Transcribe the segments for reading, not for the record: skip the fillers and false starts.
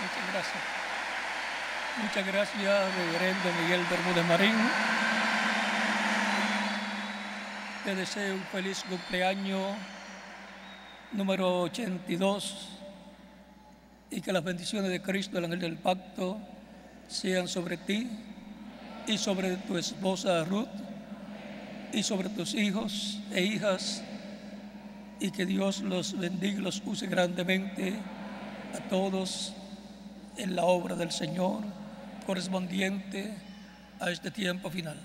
Muchas gracias. Muchas gracias, reverendo Miguel Bermúdez Marín. Te deseo un feliz cumpleaños número 82 y que las bendiciones de Cristo, el ángel del pacto, sean sobre ti y sobre tu esposa Ruth y sobre tus hijos e hijas, y que Dios los bendiga y los use grandemente a todos en la obra del Señor correspondiente a este tiempo final.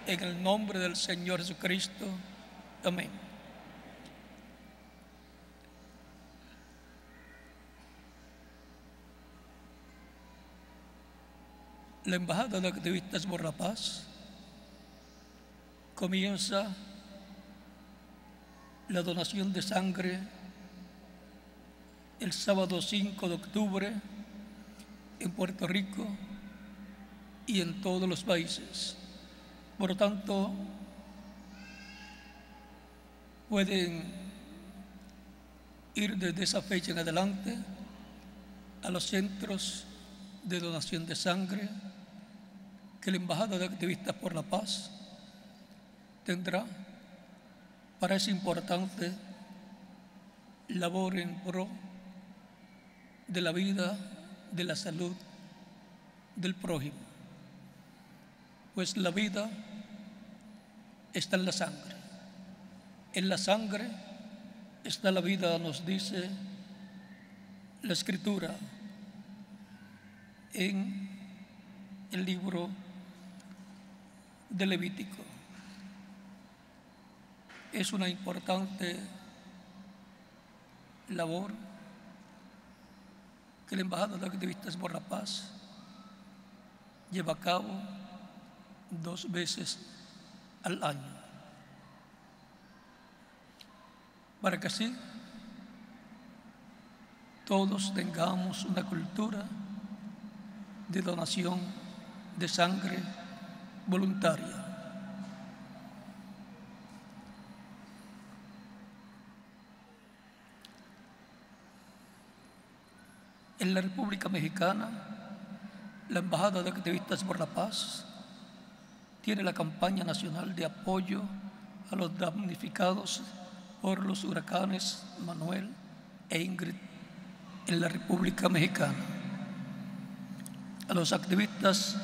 En el nombre del Señor Jesucristo. Amén. La Embajada de Activistas por la Paz comienza la donación de sangre el sábado 5 de octubre en Puerto Rico y en todos los países. Por lo tanto, pueden ir desde esa fecha en adelante a los centros de donación de sangre que la Embajada de Activistas por la Paz tendrá para esa importante labor en pro de la vida, de la salud del prójimo. Pues la vida está en la sangre. En la sangre está la vida, nos dice la Escritura en el libro de Levítico. Es una importante labor que la Embajada de Activistas por la Paz lleva a cabo 2 veces al año, para que así todos tengamos una cultura de donación de sangre voluntaria. En la República Mexicana, la Embajada de Activistas por la Paz tiene la campaña nacional de apoyo a los damnificados por los huracanes Manuel e Ingrid en la República Mexicana. A los activistas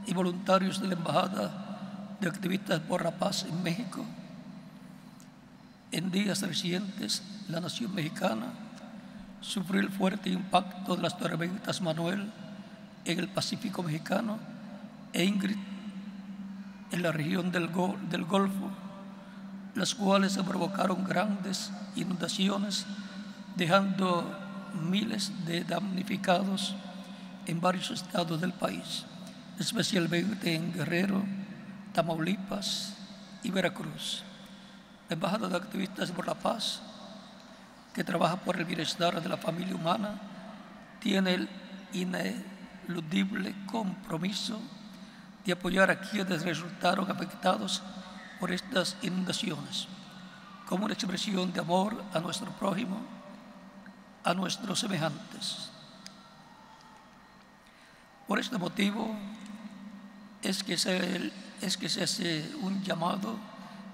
y voluntarios de la Embajada de Activistas por la Paz en México, en días recientes, la nación mexicana sufrió el fuerte impacto de las tormentas Manuel en el Pacífico mexicano e Ingrid en la región del Golfo, las cuales provocaron grandes inundaciones, dejando miles de damnificados en varios estados del país, especialmente en Guerrero, Tamaulipas y Veracruz. La Embajada de Activistas por la Paz, que trabaja por el bienestar de la familia humana, tiene el ineludible compromiso de apoyar a quienes resultaron afectados por estas inundaciones, como una expresión de amor a nuestro prójimo, a nuestros semejantes. Por este motivo es que se hace un llamado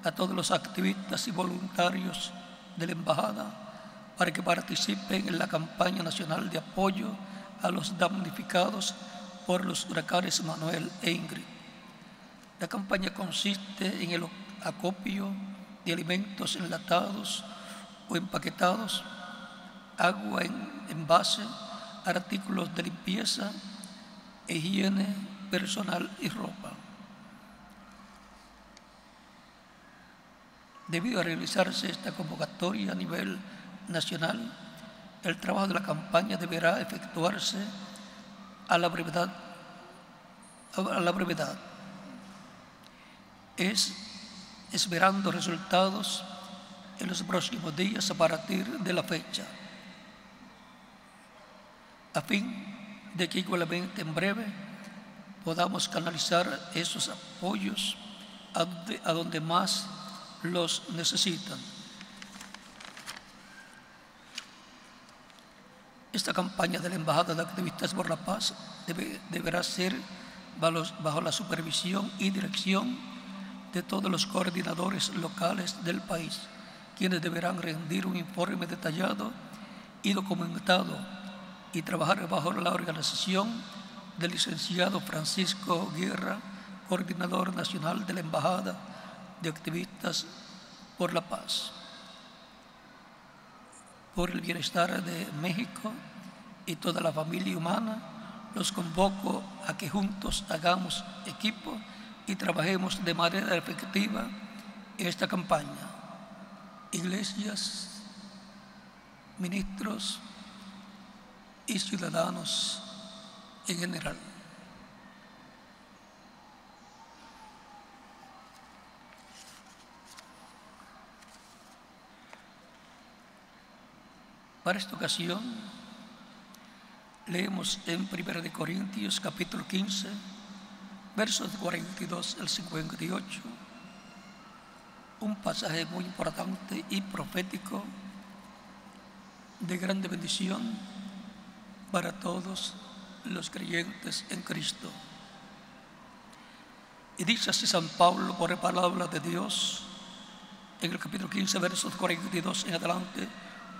a todos los activistas y voluntarios de la Embajada para que participen en la campaña nacional de apoyo a los damnificados por los huracanes Manuel e Ingrid. La campaña consiste en el acopio de alimentos enlatados o empaquetados, agua en envase, artículos de limpieza, higiene personal y ropa. Debido a realizarse esta convocatoria a nivel nacional, el trabajo de la campaña deberá efectuarse a la brevedad. Es esperando resultados en los próximos días a partir de la fecha, a fin de que igualmente en breve podamos canalizar esos apoyos a donde más los necesitan. Esta campaña de la Embajada de Activistas por la Paz deberá ser bajo la supervisión y dirección de todos los coordinadores locales del país, quienes deberán rendir un informe detallado y documentado y trabajar bajo la organización del licenciado Francisco Guerra, coordinador nacional de la Embajada de Activistas por la Paz. Por el bienestar de México y toda la familia humana, los convoco a que juntos hagamos equipo y trabajemos de manera efectiva en esta campaña. Iglesias, ministros y ciudadanos en general. Para esta ocasión, leemos en 1 Corintios capítulo 15, versos 42 al 58, un pasaje muy importante y profético de grande bendición para todos los creyentes en Cristo. Y dice así San Pablo por la palabra de Dios en el capítulo 15, versos 42 en adelante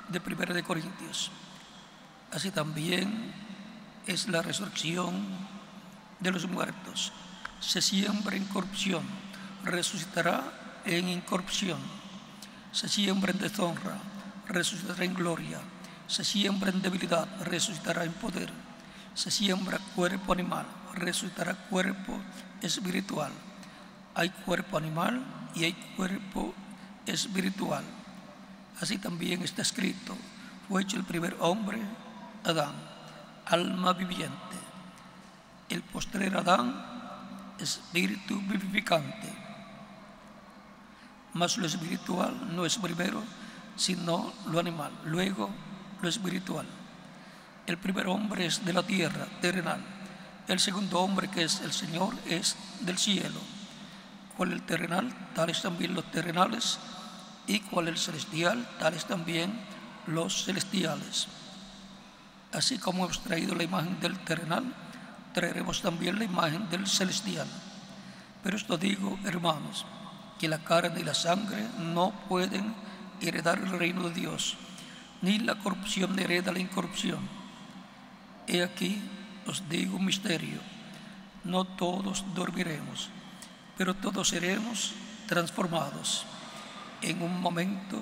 de 1 Corintios. Así también es la resurrección de los muertos. Se siembra en corrupción, resucitará en incorrupción. Se siembra en deshonra, resucitará en gloria. Se siembra en debilidad, resucitará en poder. Se siembra cuerpo animal, resucitará cuerpo espiritual. Hay cuerpo animal y hay cuerpo espiritual. Así también está escrito: fue hecho el primer hombre, Adán, alma viviente. El postrer Adán, espíritu vivificante. Mas lo espiritual no es primero, sino lo animal, luego lo espiritual. El primer hombre es de la tierra, terrenal. El segundo hombre, que es el Señor, es del cielo. Cual el terrenal, tales también los terrenales, y cual el celestial, tales también los celestiales. Así como hemos traído la imagen del terrenal, traeremos también la imagen del celestial. Pero esto digo, hermanos, que la carne y la sangre no pueden heredar el reino de Dios, ni la corrupción hereda la incorrupción. He aquí, os digo un misterio: no todos dormiremos, pero todos seremos transformados en un momento,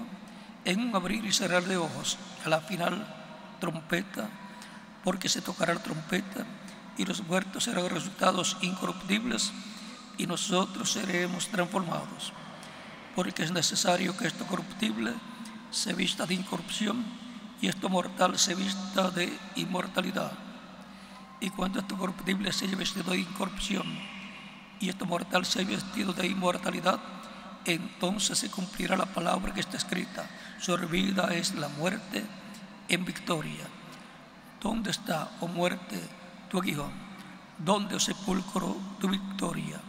en un abrir y cerrar de ojos, a la final trompeta, porque se tocará la trompeta y los muertos serán resultados incorruptibles y nosotros seremos transformados, porque es necesario que esto corruptible se vista de incorrupción y esto mortal se vista de inmortalidad. Y cuando esto corruptible se haya vestido de incorrupción y esto mortal se haya vestido de inmortalidad, entonces se cumplirá la palabra que está escrita: sorbida es la muerte en victoria. ¿Dónde está, oh muerte, tu aguijón? ¿Dónde, oh sepulcro, tu victoria?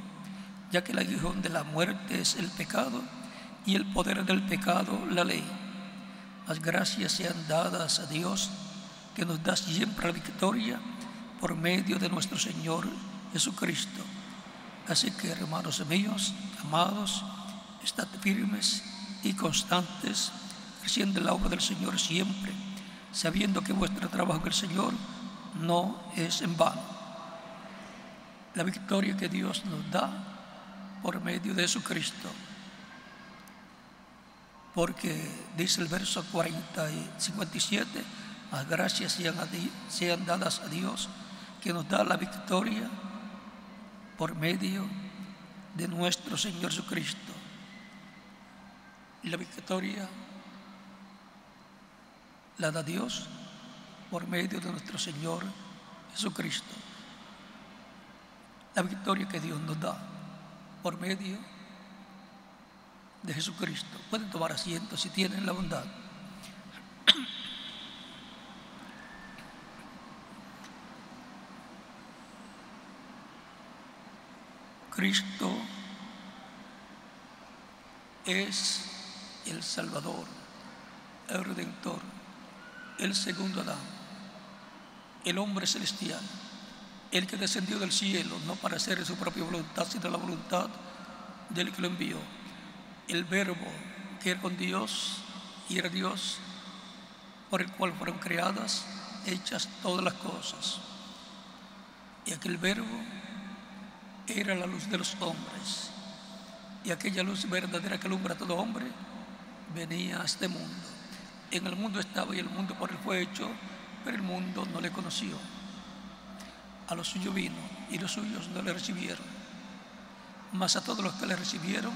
Ya que el aguijón de la muerte es el pecado y el poder del pecado la ley. Las gracias sean dadas a Dios, que nos da siempre la victoria por medio de nuestro Señor Jesucristo. Así que, hermanos míos, amados, estad firmes y constantes, creciendo en la obra del Señor siempre, sabiendo que vuestro trabajo en el Señor no es en vano. La victoria que Dios nos da por medio de Jesucristo. Porque dice el verso 40 y 57, las gracias sean dadas a Dios, que nos da la victoria por medio de nuestro Señor Jesucristo. Y la victoria la da Dios por medio de nuestro Señor Jesucristo. La victoria que Dios nos da por medio de Jesucristo. Pueden tomar asiento si tienen la bondad. Cristo es el Salvador, el Redentor, el segundo Adán. el hombre celestial, el que descendió del cielo, no para hacer su propia voluntad, sino la voluntad del que lo envió. El Verbo que era con Dios y era Dios, por el cual fueron creadas, hechas todas las cosas. Y aquel Verbo era la luz de los hombres. Y aquella luz verdadera que alumbra a todo hombre venía a este mundo. En el mundo estaba y el mundo por él fue hecho, pero el mundo no le conoció. A los suyos vino y los suyos no le recibieron. Mas a todos los que le recibieron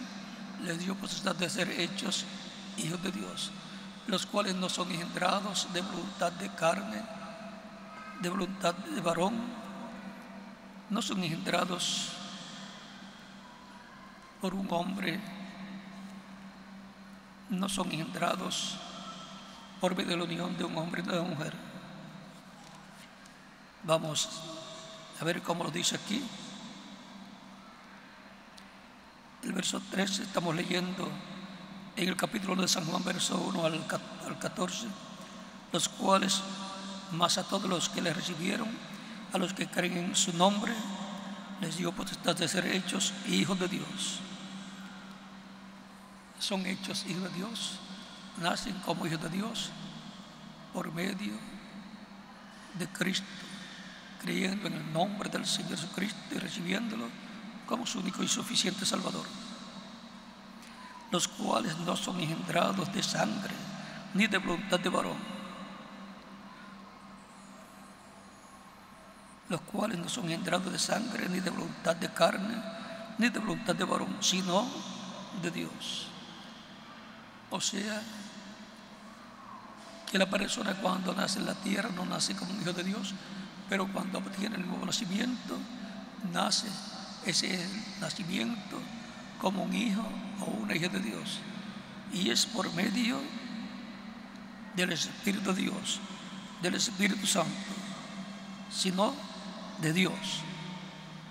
les dio potestad de ser hechos hijos de Dios, los cuales no son engendrados de voluntad de carne, de voluntad de varón, no son engendrados por un hombre, no son engendrados por medio de la unión de un hombre y de una mujer. Vamos a ver cómo lo dice aquí. El verso 13, estamos leyendo en el capítulo 1 de San Juan, verso 1 al 14, los cuales, más a todos los que le recibieron, a los que creen en su nombre, les dio potestad de ser hechos hijos de Dios. Son hechos hijos de Dios, nacen como hijos de Dios por medio de Cristo, creyendo en el nombre del Señor Jesucristo y recibiéndolo como su único y suficiente Salvador, los cuales no son engendrados de sangre ni de voluntad de varón, los cuales no son engendrados de sangre ni de voluntad de carne ni de voluntad de varón, sino de Dios. O sea, que la persona cuando nace en la tierra no nace como un hijo de Dios, pero cuando obtiene el nuevo nacimiento, nace ese nacimiento como un hijo o una hija de Dios. Y es por medio del Espíritu de Dios, del Espíritu Santo, sino de Dios.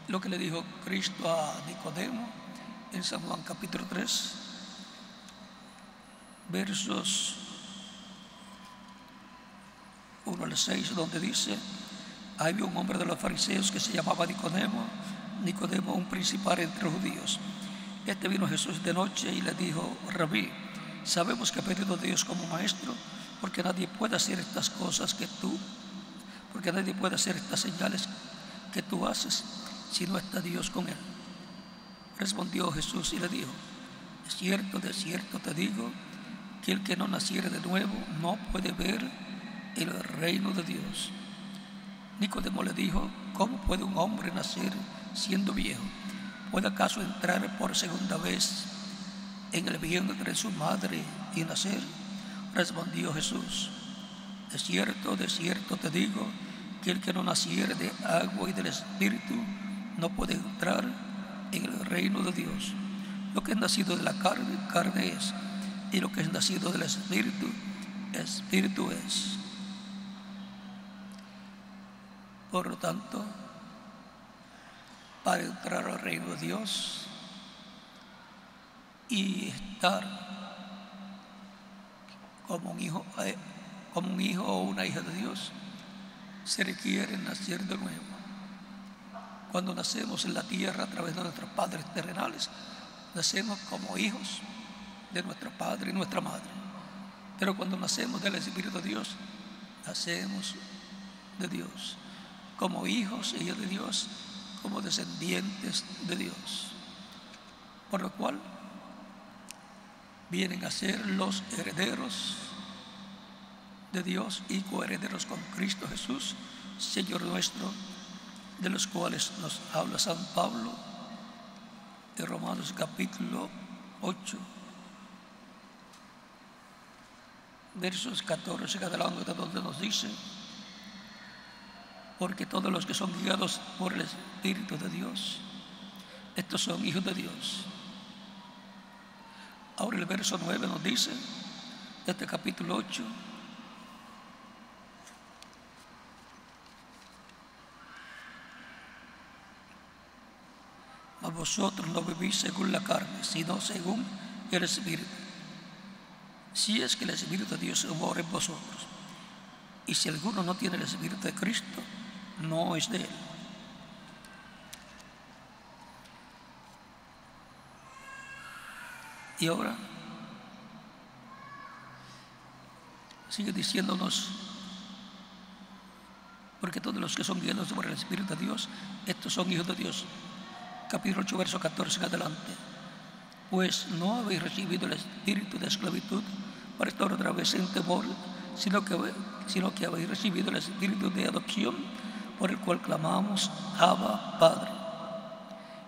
Lo que le dijo Cristo a Nicodemo en San Juan capítulo 3, versos 1 al 6, donde dice: había un hombre de los fariseos que se llamaba Nicodemo, un principal entre los judíos. Este vino a Jesús de noche y le dijo: Rabí, sabemos que ha venido Dios como maestro, porque nadie puede hacer estas cosas porque nadie puede hacer estas señales que tú haces si no está Dios con él. Respondió Jesús y le dijo: de cierto te digo, que el que no naciere de nuevo no puede ver el reino de Dios. Nicodemo le dijo: ¿cómo puede un hombre nacer siendo viejo? ¿Puede acaso entrar por segunda vez en el vientre de su madre y nacer? Respondió Jesús: de cierto te digo, que el que no naciere de agua y del Espíritu no puede entrar en el reino de Dios. Lo que es nacido de la carne, carne es, y lo que es nacido del Espíritu, Espíritu es. Por lo tanto, para entrar al reino de Dios y estar como un hijo o una hija de Dios, se requiere nacer de nuevo. Cuando nacemos en la tierra a través de nuestros padres terrenales, nacemos como hijos de nuestro padre y nuestra madre. Pero cuando nacemos del Espíritu de Dios, nacemos de Dios, como hijos e hijas de Dios, como descendientes de Dios. Por lo cual vienen a ser los herederos de Dios y coherederos con Cristo Jesús, Señor nuestro, de los cuales nos habla San Pablo en Romanos capítulo 8, versos 14 en adelante, donde nos dice: porque todos los que son guiados por el Espíritu de Dios, estos son hijos de Dios. Ahora el verso 9 nos dice, de este capítulo 8: mas vosotros no vivís según la carne, sino según el Espíritu, si es que el Espíritu de Dios mora en vosotros. Y si alguno no tiene el Espíritu de Cristo, no es de Él. Y ahora sigue diciéndonos, porque todos los que son guiados por el Espíritu de Dios, estos son hijos de Dios. Capítulo 8, verso 14 en adelante. Pues no habéis recibido el espíritu de esclavitud para estar otra vez en temor, sino que habéis recibido el espíritu de adopción, por el cual clamamos, Abba, Padre.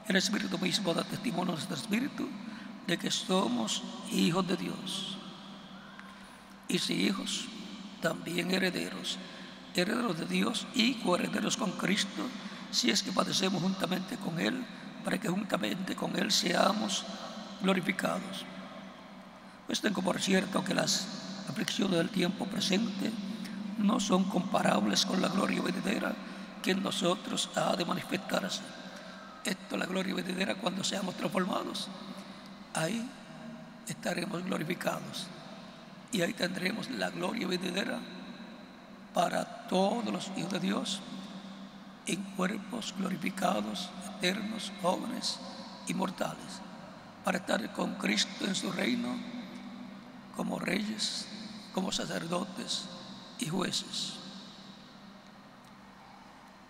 El Espíritu mismo da testimonio a nuestro espíritu de que somos hijos de Dios. Y si hijos, también herederos, herederos de Dios y coherederos con Cristo, si es que padecemos juntamente con Él, para que juntamente con Él seamos glorificados. Pues tengo por cierto que las aflicciones del tiempo presente no son comparables con la gloria venidera que en nosotros ha de manifestarse. Esto, la gloria venidera, cuando seamos transformados, ahí estaremos glorificados y ahí tendremos la gloria venidera para todos los hijos de Dios en cuerpos glorificados, eternos, jóvenes, inmortales, para estar con Cristo en su reino como reyes, como sacerdotes y jueces.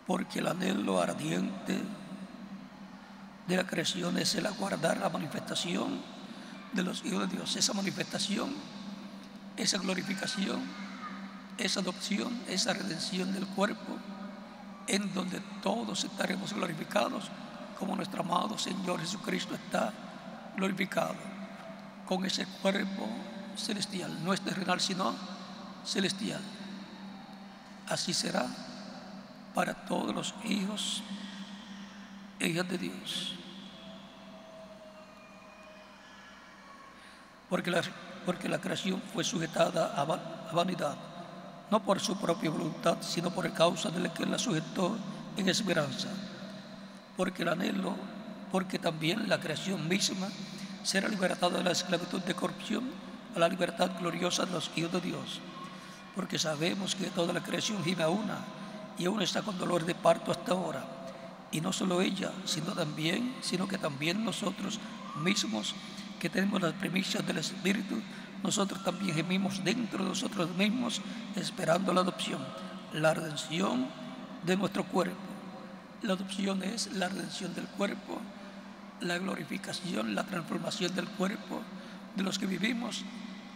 Porque el anhelo ardiente de la creación es el aguardar la manifestación de los hijos de Dios. Esa manifestación, esa glorificación, esa adopción, esa redención del cuerpo, en donde todos estaremos glorificados como nuestro amado Señor Jesucristo está glorificado, con ese cuerpo celestial, no es terrenal sino celestial. Así será para todos los hijos e hijas de Dios. Porque la creación fue sujetada a vanidad, no por su propia voluntad, sino por causa de la que la sujetó en esperanza. Porque el anhelo, porque también la creación misma será libertada de la esclavitud de corrupción a la libertad gloriosa de los hijos de Dios. Porque sabemos que toda la creación gime a una, y aún está con dolor de parto hasta ahora. Y no solo ella, sino que también nosotros mismos, que tenemos las primicias del Espíritu, nosotros también gemimos dentro de nosotros mismos, esperando la adopción, la redención de nuestro cuerpo. La adopción es la redención del cuerpo, la glorificación, la transformación del cuerpo de los que vivimos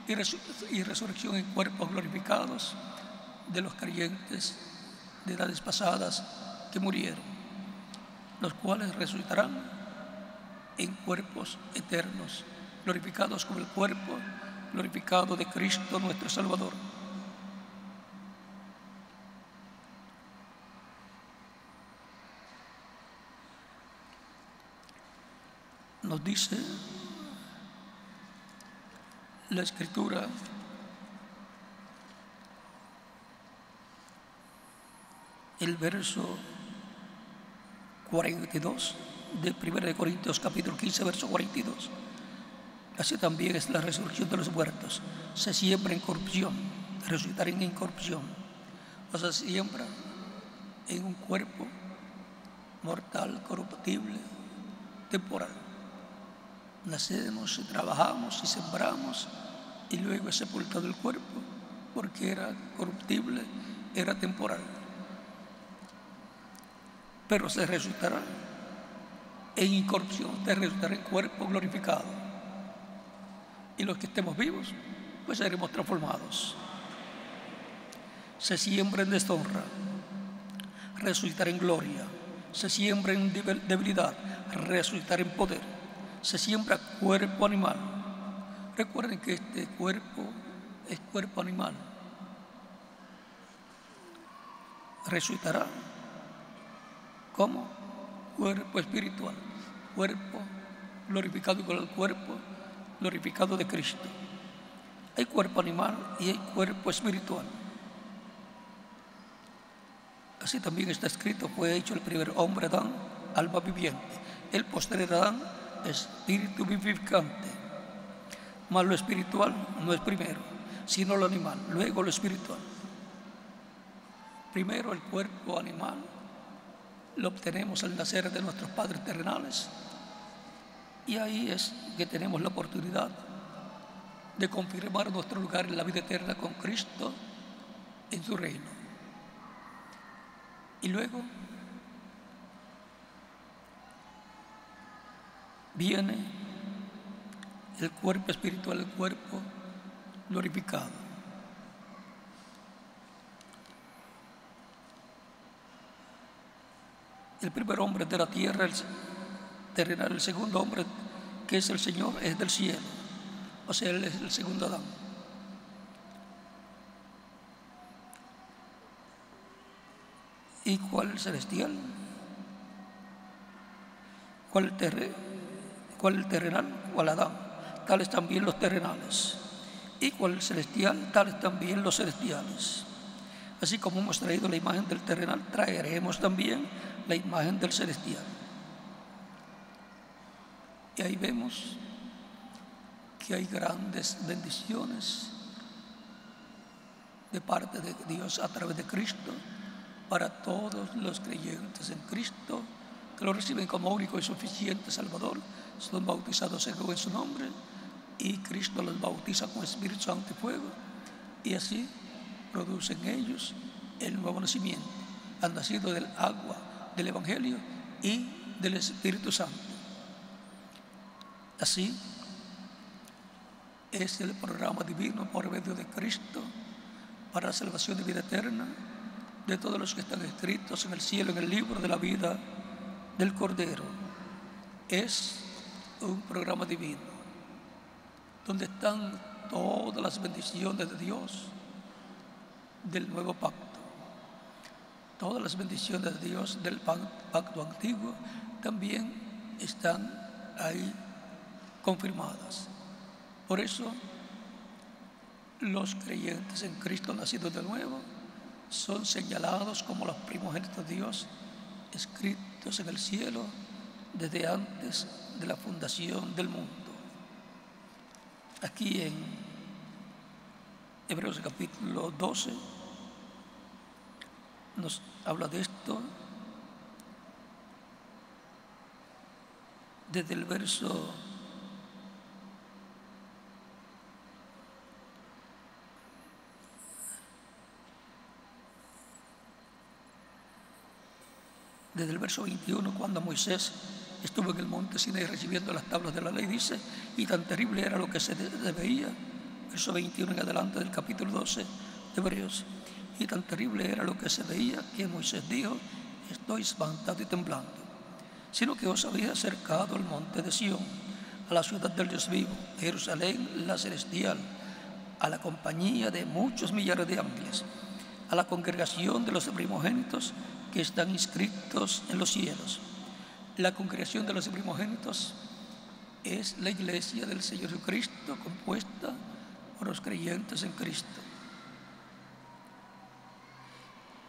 y resurrección en cuerpos glorificados de los creyentes de edades pasadas que murieron, los cuales resucitarán en cuerpos eternos, glorificados como el cuerpo glorificado de Cristo nuestro Salvador. Nos dice la Escritura el verso 42 de 1 Corintios capítulo 15, verso 42. Así también es la resurrección de los muertos. Se siembra en corrupción, resucitará en incorrupción. O sea, se siembra en un cuerpo mortal, corruptible, temporal. Nacemos y trabajamos y sembramos y luego es sepultado el cuerpo porque era corruptible, era temporal. Pero se resucitará en incorrupción, se resucitará en cuerpo glorificado. Y los que estemos vivos, pues seremos transformados. Se siembra en deshonra, resucitará en gloria. Se siembra en debilidad, resucitará en poder. Se siembra cuerpo animal. Recuerden que este cuerpo es cuerpo animal. Resucitará como cuerpo espiritual, cuerpo glorificado con el cuerpo glorificado de Cristo. Hay cuerpo animal y hay cuerpo espiritual. Así también está escrito: fue hecho el primer hombre Adán, alma viviente; el posterior Adán, espíritu vivificante. Mas lo espiritual no es primero, sino lo animal, luego lo espiritual. Primero, el cuerpo animal lo obtenemos al nacer de nuestros padres terrenales, y ahí es que tenemos la oportunidad de confirmar nuestro lugar en la vida eterna con Cristo en su reino. Y luego viene el cuerpo espiritual, el cuerpo glorificado. El primer hombre de la tierra, el terrenal, el segundo hombre, que es el Señor, es del cielo. O sea, Él es el segundo Adán. ¿Y cuál el celestial? ¿Cuál el terrenal? ¿Cuál Adán? Tales también los terrenales. ¿Y cuál el celestial? Tales también los celestiales. Así como hemos traído la imagen del terrenal, traeremos también la imagen del celestial. Y ahí vemos que hay grandes bendiciones de parte de Dios a través de Cristo para todos los creyentes en Cristo, que lo reciben como único y suficiente Salvador, son bautizados en su nombre, y Cristo los bautiza con Espíritu Santo y fuego, y así producen ellos el nuevo nacimiento. Han nacido del agua del Evangelio y del Espíritu Santo. Así es el programa divino por medio de Cristo para la salvación de vida eterna de todos los que están escritos en el cielo, en el libro de la vida del Cordero. Es un programa divino donde están todas las bendiciones de Dios del nuevo pacto. Todas las bendiciones de Dios del pacto antiguo también están ahí confirmadas. Por eso, los creyentes en Cristo nacidos de nuevo son señalados como los primogénitos de Dios, escritos en el cielo desde antes de la fundación del mundo. Aquí en Hebreos capítulo 12 nos habla de esto desde el verso 21, cuando Moisés estuvo en el monte Sinaí recibiendo las tablas de la ley, dice, y tan terrible era lo que se veía, verso 21 en adelante del capítulo 12 de Hebreos, y tan terrible era lo que se veía que Moisés dijo, estoy espantado y temblando, sino que os había acercado al monte de Sión, a la ciudad del Dios vivo, Jerusalén la celestial, a la compañía de muchos millares de ángeles, a la congregación de los primogénitos que están inscritos en los cielos. La congregación de los primogénitos es la iglesia del Señor Jesucristo, compuesta por los creyentes en Cristo,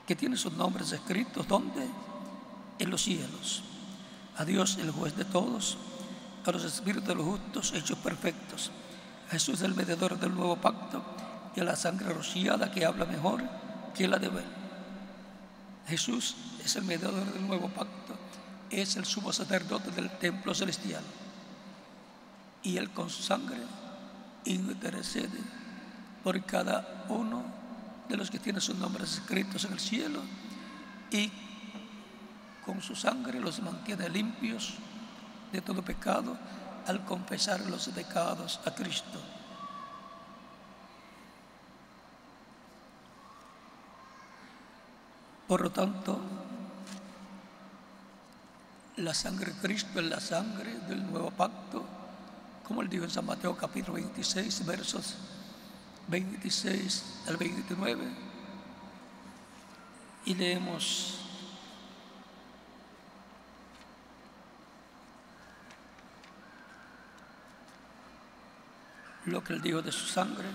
que tiene sus nombres escritos, ¿dónde? En los cielos. A Dios, el juez de todos, a los espíritus de los justos hechos perfectos, a Jesús, el mediador del nuevo pacto, y a la sangre rociada que habla mejor que la de Abel. Jesús es el mediador del nuevo pacto, es el sumo sacerdote del templo celestial, y Él con su sangre intercede por cada uno de los que tienen sus nombres escritos en el cielo, y con su sangre los mantiene limpios de todo pecado al confesar los pecados a Cristo. Por lo tanto, la sangre de Cristo es la sangre del nuevo pacto, como él dijo en San Mateo capítulo 26, versos 26 al 29, y leemos: lo que él dijo de su sangre.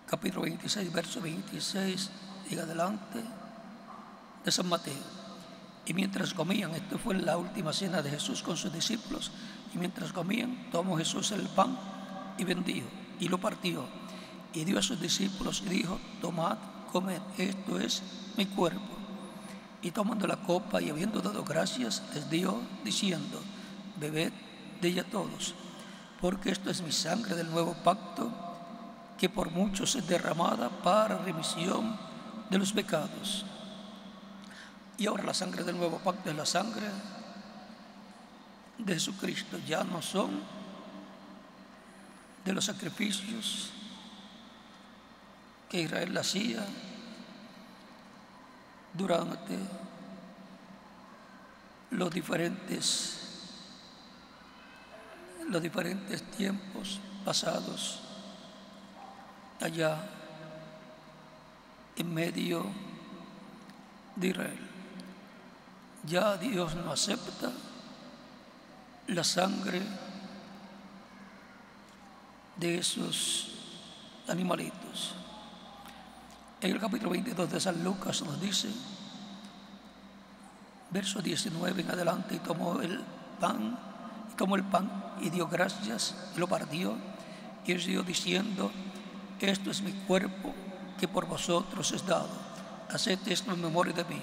Capítulo 26, verso 26 en adelante de San Mateo. Y mientras comían, esto fue la última cena de Jesús con sus discípulos, y mientras comían, tomó Jesús el pan y bendijo, y lo partió, y dio a sus discípulos y dijo: tomad, comed, esto es mi cuerpo. Y tomando la copa y habiendo dado gracias, les dio, diciendo: bebed de ella todos, porque esto es mi sangre del nuevo pacto, que por muchos es derramada para remisión de los pecados. Y ahora la sangre del nuevo pacto es la sangre de Jesucristo. Ya no son de los sacrificios que Israel hacía durante los diferentes tiempos pasados allá en medio de Israel. Ya Dios no acepta la sangre de esos animalitos. En el capítulo 22 de San Lucas nos dice, verso 19 en adelante: y tomó el pan y dio gracias y lo partió y os dio diciendo: esto es mi cuerpo que por vosotros es dado, haced esto en memoria de mí.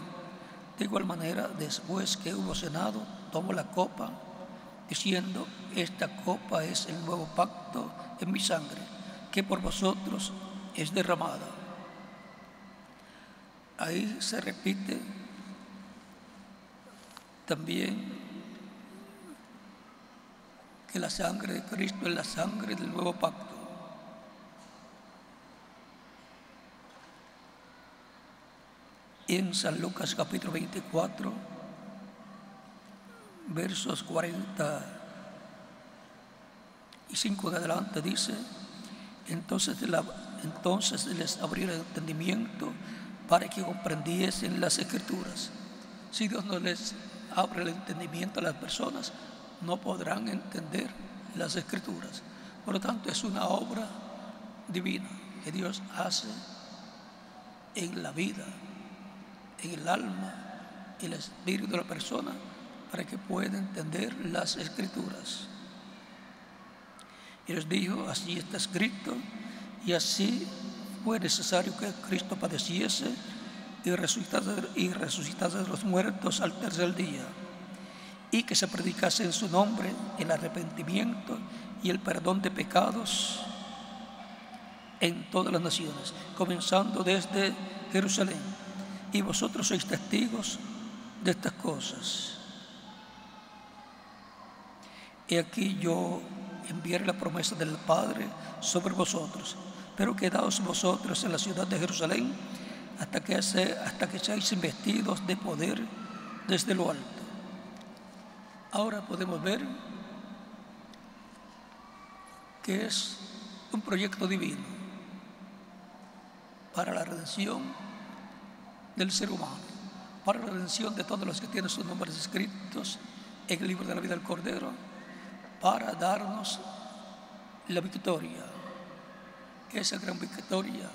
De igual manera, después que hubo cenado, tomó la copa, diciendo: esta copa es el nuevo pacto en mi sangre, que por vosotros es derramada. Ahí se repite también que la sangre de Cristo es la sangre del nuevo pacto. En San Lucas capítulo 24, versos 45 de adelante dice: entonces les abrió el entendimiento para que comprendiesen las Escrituras. Si Dios no les abre el entendimiento a las personas, no podrán entender las Escrituras. Por lo tanto, es una obra divina que Dios hace en la vida, en el alma, en el espíritu de la persona, para que pueda entender las Escrituras. Y les dijo: así está escrito, y así fue necesario que Cristo padeciese y resucitase de los muertos al tercer día, y que se predicase en su nombre el arrepentimiento y el perdón de pecados en todas las naciones, comenzando desde Jerusalén. Y vosotros sois testigos de estas cosas. He aquí yo enviaré la promesa del Padre sobre vosotros, pero quedaos vosotros en la ciudad de Jerusalén hasta que seáis investidos de poder desde lo alto. Ahora podemos ver que es un proyecto divino para la redención del ser humano, para la redención de todos los que tienen sus nombres escritos en el libro de la vida del Cordero, para darnos la victoria, esa gran victoria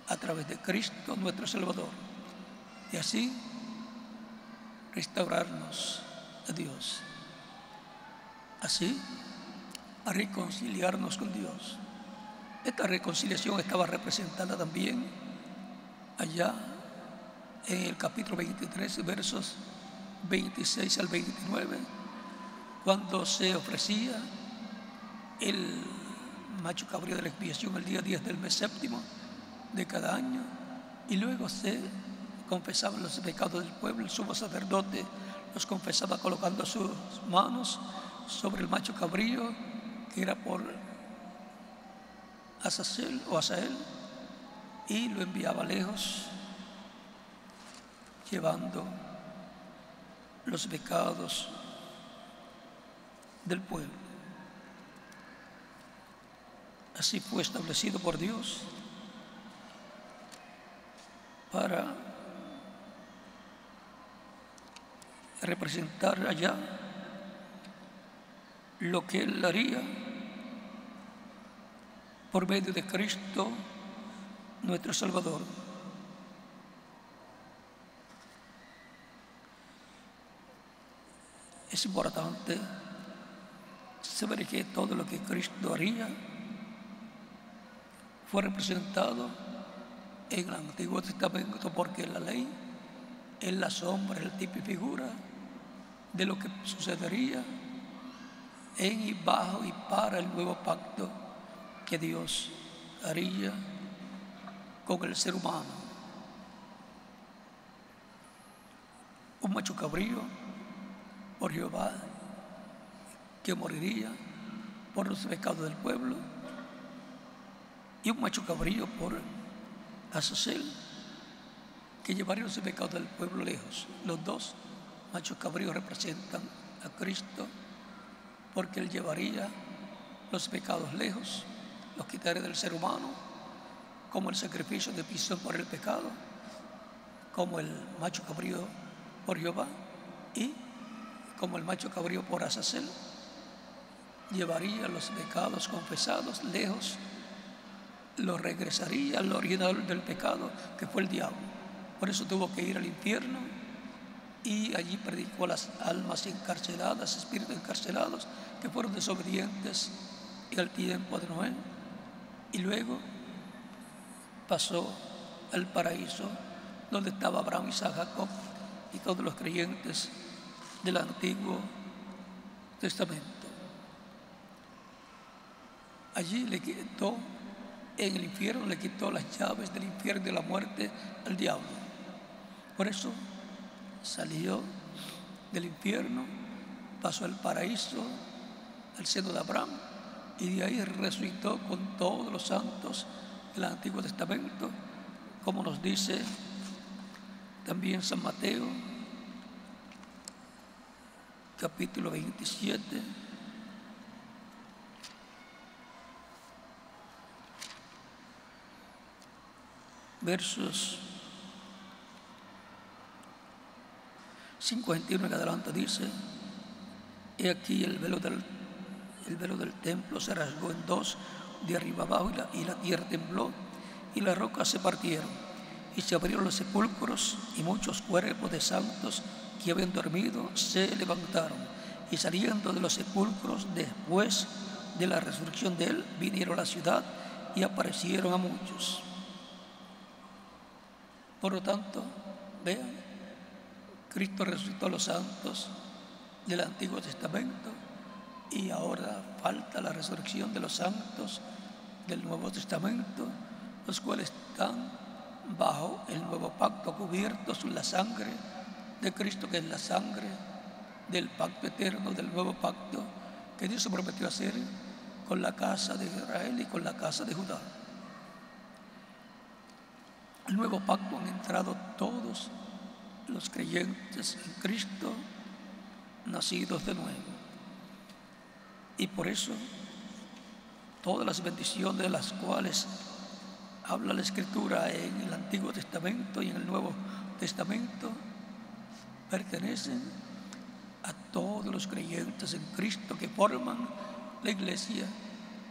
a través de Cristo nuestro Salvador, y así restaurarnos a Dios, así a reconciliarnos con Dios. Esta reconciliación estaba representada también allá en el capítulo 23, versos 26 al 29, cuando se ofrecía el macho cabrío de la expiación el día 10 del mes séptimo de cada año, y luego se confesaban los pecados del pueblo. El sumo sacerdote los confesaba colocando sus manos sobre el macho cabrío, que era por Azazel o Asael, y lo enviaba lejos, llevando los pecados del pueblo. Así fue establecido por Dios para representar allá lo que Él haría por medio de Cristo nuestro Salvador. es importante saber que todo lo que Cristo haría fue representado en el Antiguo Testamento, porque la ley es la sombra, el tipo y figura de lo que sucedería en y bajo y para el nuevo pacto que Dios haría con el ser humano. Un macho cabrío por Jehová que moriría por los pecados del pueblo, y un macho cabrío por Azazel que llevaría los pecados del pueblo lejos. Los dos machos cabríos representan a Cristo, porque Él llevaría los pecados lejos, los quitaría del ser humano, como el sacrificio de Pisón por el pecado, como el macho cabrío por Jehová, y como el macho cabrío por Azazel, llevaría los pecados confesados lejos, los regresaría al original del pecado, que fue el diablo. Por eso tuvo que ir al infierno, y allí predicó a las almas encarceladas, espíritus encarcelados, que fueron desobedientes en el tiempo de Noé, y luego pasó al paraíso, donde estaba Abraham, Isaac, Jacob y todos los creyentes del Antiguo Testamento. Allí le quitó, en el infierno le quitó las llaves del infierno y de la muerte al diablo. Por eso salió del infierno, pasó al paraíso, al seno de Abraham, y de ahí resucitó con todos los santos del Antiguo Testamento, como nos dice también San Mateo, capítulo 27, versos 51 en adelante. Dice: he aquí el velo del templo se rasgó en dos de arriba abajo, y la tierra tembló, y las rocas se partieron, y se abrieron los sepulcros, y muchos cuerpos de santos que habían dormido se levantaron, y saliendo de los sepulcros después de la resurrección de él, vinieron a la ciudad y aparecieron a muchos. Por lo tanto, vean, Cristo resucitó a los santos del Antiguo Testamento, y ahora falta la resurrección de los santos del Nuevo Testamento, los cuales están bajo el nuevo pacto, cubiertos en la sangre de Cristo, que es la sangre del pacto eterno, del nuevo pacto que Dios se prometió hacer con la casa de Israel y con la casa de Judá. El nuevo pacto han entrado todos los creyentes en Cristo, nacidos de nuevo. Y por eso todas las bendiciones de las cuales habla la Escritura en el Antiguo Testamento y en el Nuevo Testamento pertenecen a todos los creyentes en Cristo, que forman la iglesia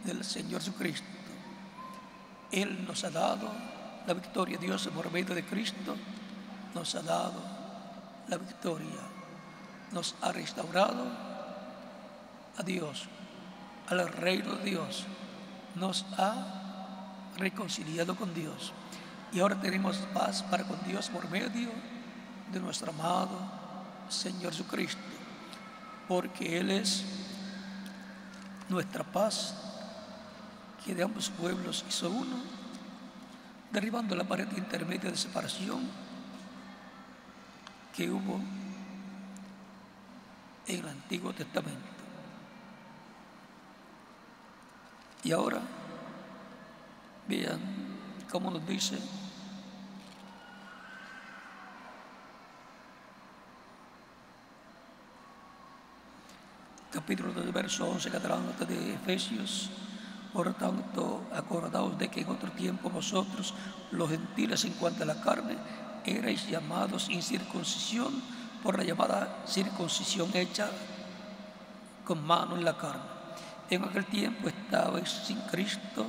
del Señor Jesucristo. Él nos ha dado la victoria. Dios, por medio de Cristo, nos ha dado la victoria, nos ha restaurado a Dios, al reino de Dios, nos ha reconciliado con Dios, y ahora tenemos paz para con Dios por medio de nuestro amado Señor Jesucristo, porque Él es nuestra paz, que de ambos pueblos hizo uno, derribando la pared intermedia de separación que hubo en el Antiguo Testamento. Y ahora vean cómo nos dice capítulo 2, verso 11 en adelante de Efesios: por tanto, acordaos de que en otro tiempo vosotros, los gentiles en cuanto a la carne, erais llamados incircuncisión por la llamada circuncisión hecha con mano en la carne. En aquel tiempo estabais sin Cristo,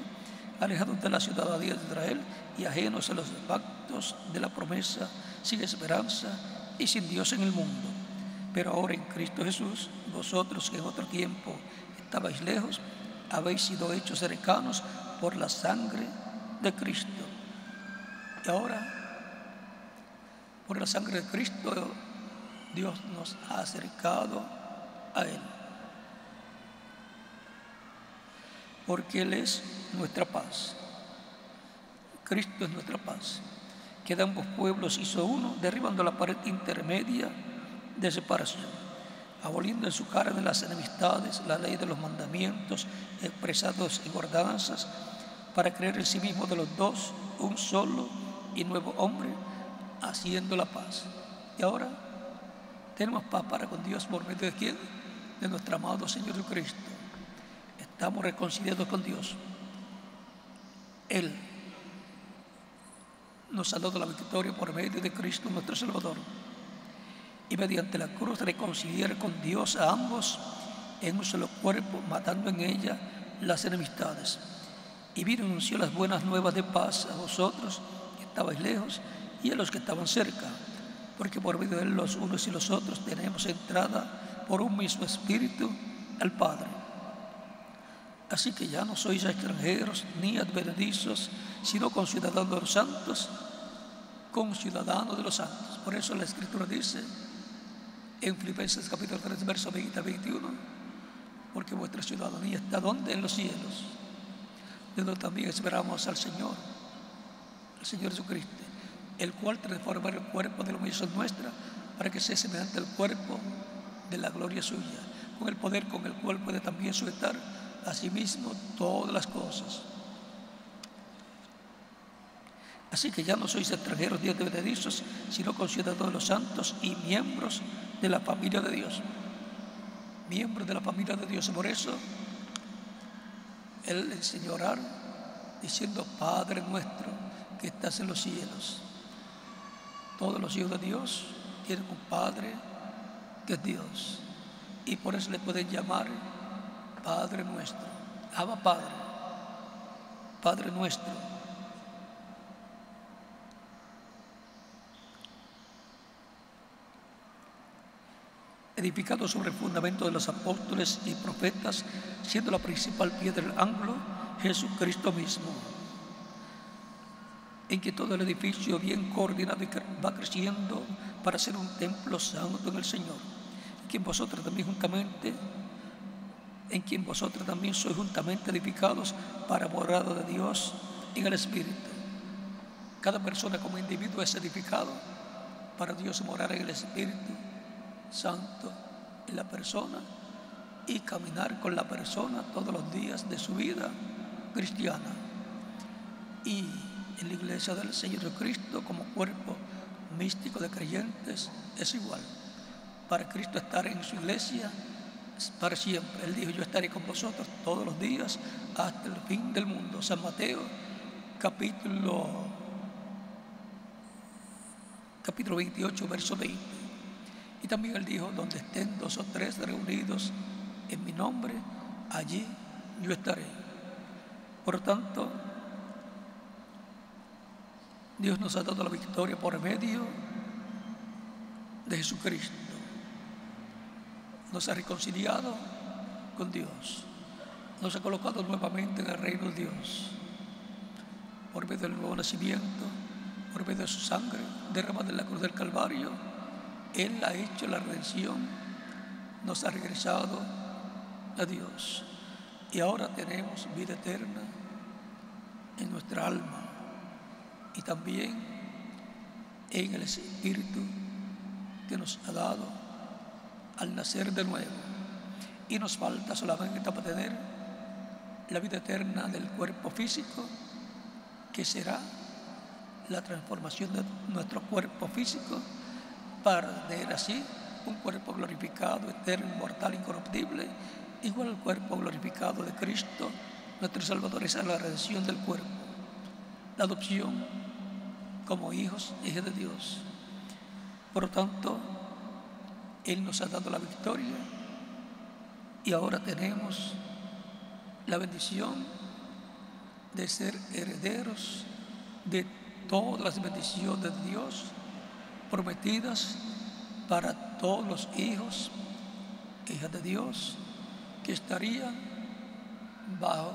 alejados de la ciudadanía de Israel y ajenos a los pactos de la promesa, sin esperanza y sin Dios en el mundo. Pero ahora en Cristo Jesús, vosotros que en otro tiempo estabais lejos, habéis sido hechos cercanos por la sangre de Cristo. Y ahora, por la sangre de Cristo, Dios nos ha acercado a Él. Porque Él es nuestra paz. Cristo es nuestra paz, que de ambos pueblos hizo uno, derribando la pared intermedia de separación, aboliendo en su carne las enemistades, la ley de los mandamientos expresados en ordenanzas, para crear en sí mismo de los dos un solo y nuevo hombre, haciendo la paz. Y ahora tenemos paz para con Dios por medio de ¿quién? De nuestro amado Señor Jesucristo. Estamos reconciliados con Dios. Él nos ha dado la victoria por medio de Cristo nuestro Salvador, y mediante la cruz reconciliar con Dios a ambos en un solo cuerpo, matando en ella las enemistades. Y vino y anunció las buenas nuevas de paz a vosotros que estabais lejos y a los que estaban cerca, porque por medio de él los unos y los otros tenemos entrada por un mismo Espíritu al Padre. Así que ya no sois extranjeros ni advenedizos, sino conciudadanos de los santos, conciudadanos de los santos. Por eso la Escritura dice en Filipenses capítulo 3, versos 20 a 21, porque vuestra ciudadanía está ¿dónde? En los cielos, de donde también esperamos al Señor Jesucristo, el cual transformará el cuerpo de la humillación nuestra para que sea semejante al cuerpo de la gloria suya, con el poder con el cual puede también sujetar a sí mismo todas las cosas. Así que ya no sois extranjeros ni advenedizos, sino conciudadanos de los santos y miembros de la familia de Dios. Miembros de la familia de Dios. Por eso Él enseñó a orar diciendo: Padre nuestro que estás en los cielos. Todos los hijos de Dios tienen un Padre que es Dios, y por eso le pueden llamar Padre nuestro. Abba Padre, Padre nuestro. Edificado sobre el fundamento de los apóstoles y profetas, siendo la principal piedra del ángulo Jesucristo mismo, en que todo el edificio bien coordinado va creciendo para ser un templo santo en el Señor, en quien vosotros también sois juntamente edificados para morada de Dios en el Espíritu. Cada persona como individuo es edificado para Dios morar en el Espíritu Santo en la persona y caminar con la persona todos los días de su vida cristiana. Y en la iglesia del Señor Jesucristo, como cuerpo místico de creyentes, es igual. Para Cristo estar en su iglesia es para siempre. Él dijo: yo estaré con vosotros todos los días hasta el fin del mundo. San Mateo capítulo 28, verso 20. Y también Él dijo: donde estén 2 o 3 reunidos en mi nombre, allí yo estaré. Por lo tanto, Dios nos ha dado la victoria por medio de Jesucristo. Nos ha reconciliado con Dios. Nos ha colocado nuevamente en el reino de Dios. Por medio del nuevo nacimiento, por medio de su sangre derramada en la cruz del Calvario, Él ha hecho la redención, nos ha regresado a Dios. Y ahora tenemos vida eterna en nuestra alma y también en el Espíritu que nos ha dado al nacer de nuevo. Y nos falta solamente para tener la vida eterna del cuerpo físico, que será la transformación de nuestro cuerpo físico para tener así un cuerpo glorificado, eterno, inmortal, incorruptible, igual al cuerpo glorificado de Cristo, nuestro Salvador. Esa es la redención del cuerpo, la adopción como hijos e hijas de Dios. Por lo tanto, Él nos ha dado la victoria y ahora tenemos la bendición de ser herederos de todas las bendiciones de Dios prometidas para todos los hijos, hijas de Dios, que estarían bajo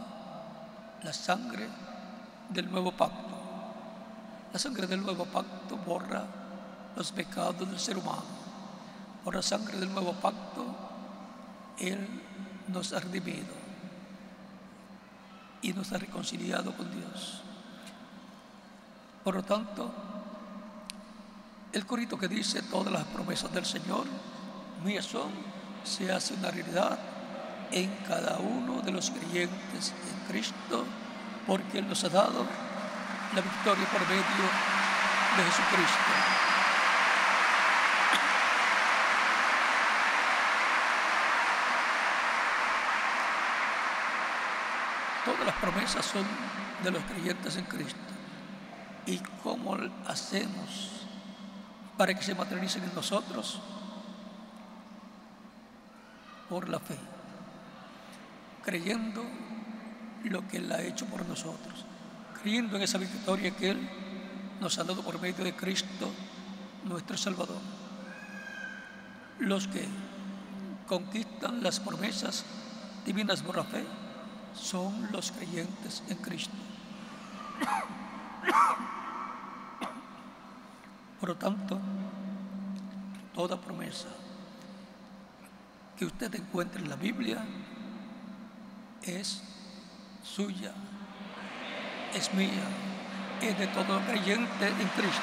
la sangre del nuevo pacto. La sangre del nuevo pacto borra los pecados del ser humano. Por la sangre del nuevo pacto, Él nos ha redimido y nos ha reconciliado con Dios. Por lo tanto, el corito que dice todas las promesas del Señor mías son, se hace una realidad en cada uno de los creyentes en Cristo, porque Él nos ha dado la victoria por medio de Jesucristo. Todas las promesas son de los creyentes en Cristo. ¿Y cómo hacemos para que se materialicen en nosotros? Por la fe, creyendo lo que Él ha hecho por nosotros, creyendo en esa victoria que Él nos ha dado por medio de Cristo, nuestro Salvador. Los que conquistan las promesas divinas por la fe son los creyentes en Cristo. Por lo tanto, toda promesa que usted encuentre en la Biblia es suya, es mía, es de todo creyente en Cristo.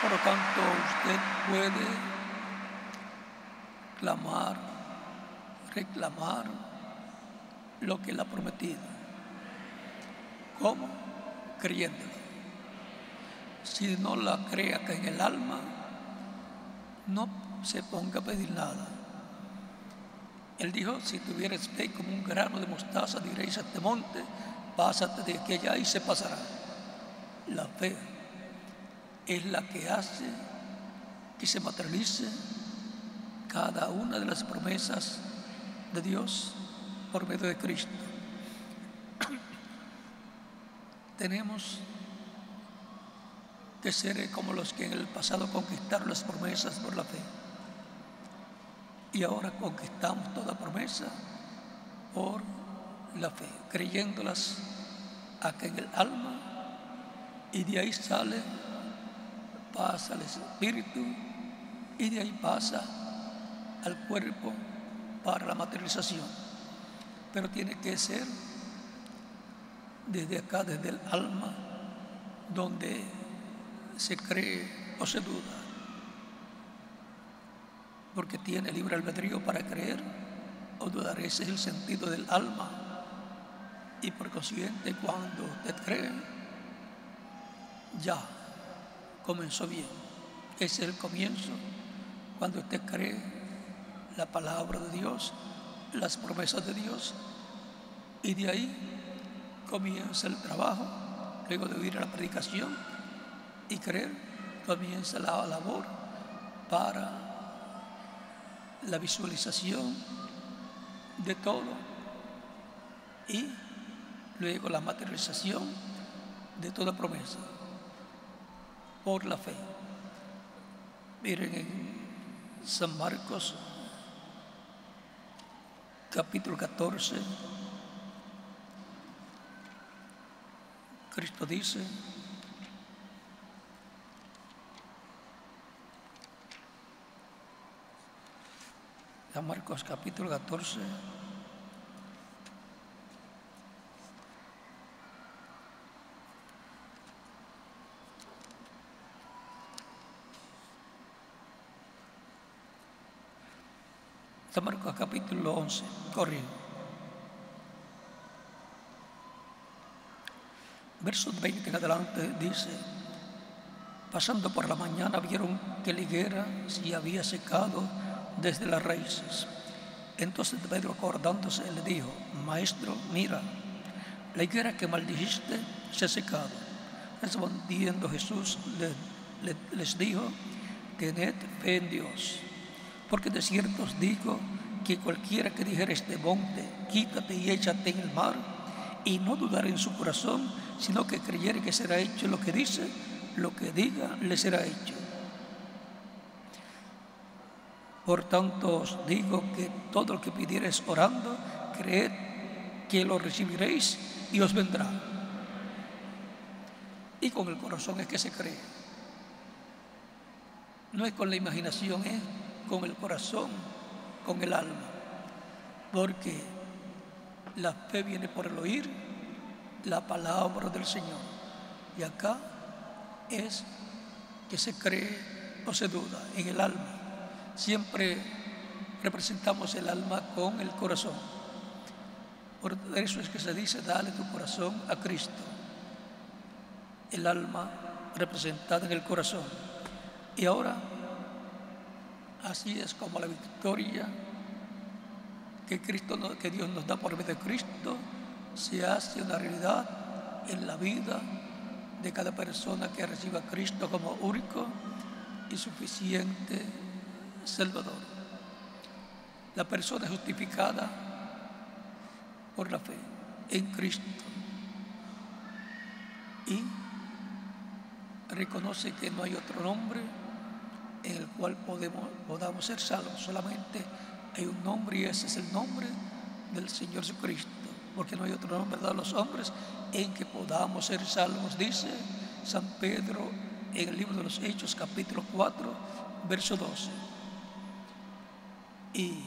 Por lo tanto, usted puede reclamar lo que Él ha prometido. ¿Cómo? Creyéndolo. Si no la cree acá en el alma, no se ponga a pedir nada. Él dijo, si tuvieras fe como un grano de mostaza, diréis a este monte, pásate de aquí allá y se pasará. La fe es la que hace que se materialice cada una de las promesas de Dios por medio de Cristo. Tenemos que ser como los que en el pasado conquistaron las promesas por la fe. Y ahora conquistamos toda promesa por la fe, creyéndolas acá en el alma, y de ahí sale, pasa al espíritu, y de ahí pasa al cuerpo para la materialización. Pero tiene que ser desde acá, desde el alma, donde se cree o se duda, porque tiene libre albedrío para creer o dudar. Ese es el sentido del alma, y por consiguiente, cuando usted cree, ya comenzó bien. Ese es el comienzo, cuando usted cree la palabra de Dios, las promesas de Dios, y de ahí comienza el trabajo. Luego de oír la predicación y creer, comienza la labor para la visualización de todo, y luego la materialización de toda promesa por la fe. Miren en San Marcos capítulo 14, Cristo dice: San Marcos capítulo 14, San Marcos capítulo 11, corriendo. Versos 20 en adelante dice: pasando por la mañana vieron que la higuera se había secado desde las raíces. Entonces Pedro, acordándose, le dijo: Maestro, mira, la higuera que maldijiste se ha secado. Respondiendo Jesús les dijo: tened fe en Dios, porque de cierto os digo que cualquiera que dijera este monte, quítate y échate en el mar, y no dudar en su corazón, sino que creyere que será hecho lo que dice, lo que diga le será hecho. Por tanto os digo que todo lo que pidiereis orando, creed que lo recibiréis y os vendrá. Y con el corazón es que se cree. No es con la imaginación, es con el corazón, con el alma. Porque la fe viene por el oír la palabra del Señor. Y acá es que se cree o se duda en el alma. Siempre representamos el alma con el corazón. Por eso es que se dice, dale tu corazón a Cristo. El alma representada en el corazón. Y ahora, así es como la victoria que Dios nos da por medio de Cristo se hace una realidad en la vida de cada persona que reciba a Cristo como único y suficiente Salvador. La persona es justificada por la fe en Cristo y reconoce que no hay otro nombre en el cual podamos ser salvos. Solamente hay un nombre, y ese es el nombre del Señor Jesucristo, porque no hay otro nombre dado a los hombres en que podamos ser salvos. Dice San Pedro en el libro de los Hechos, capítulo 4, verso 12. Y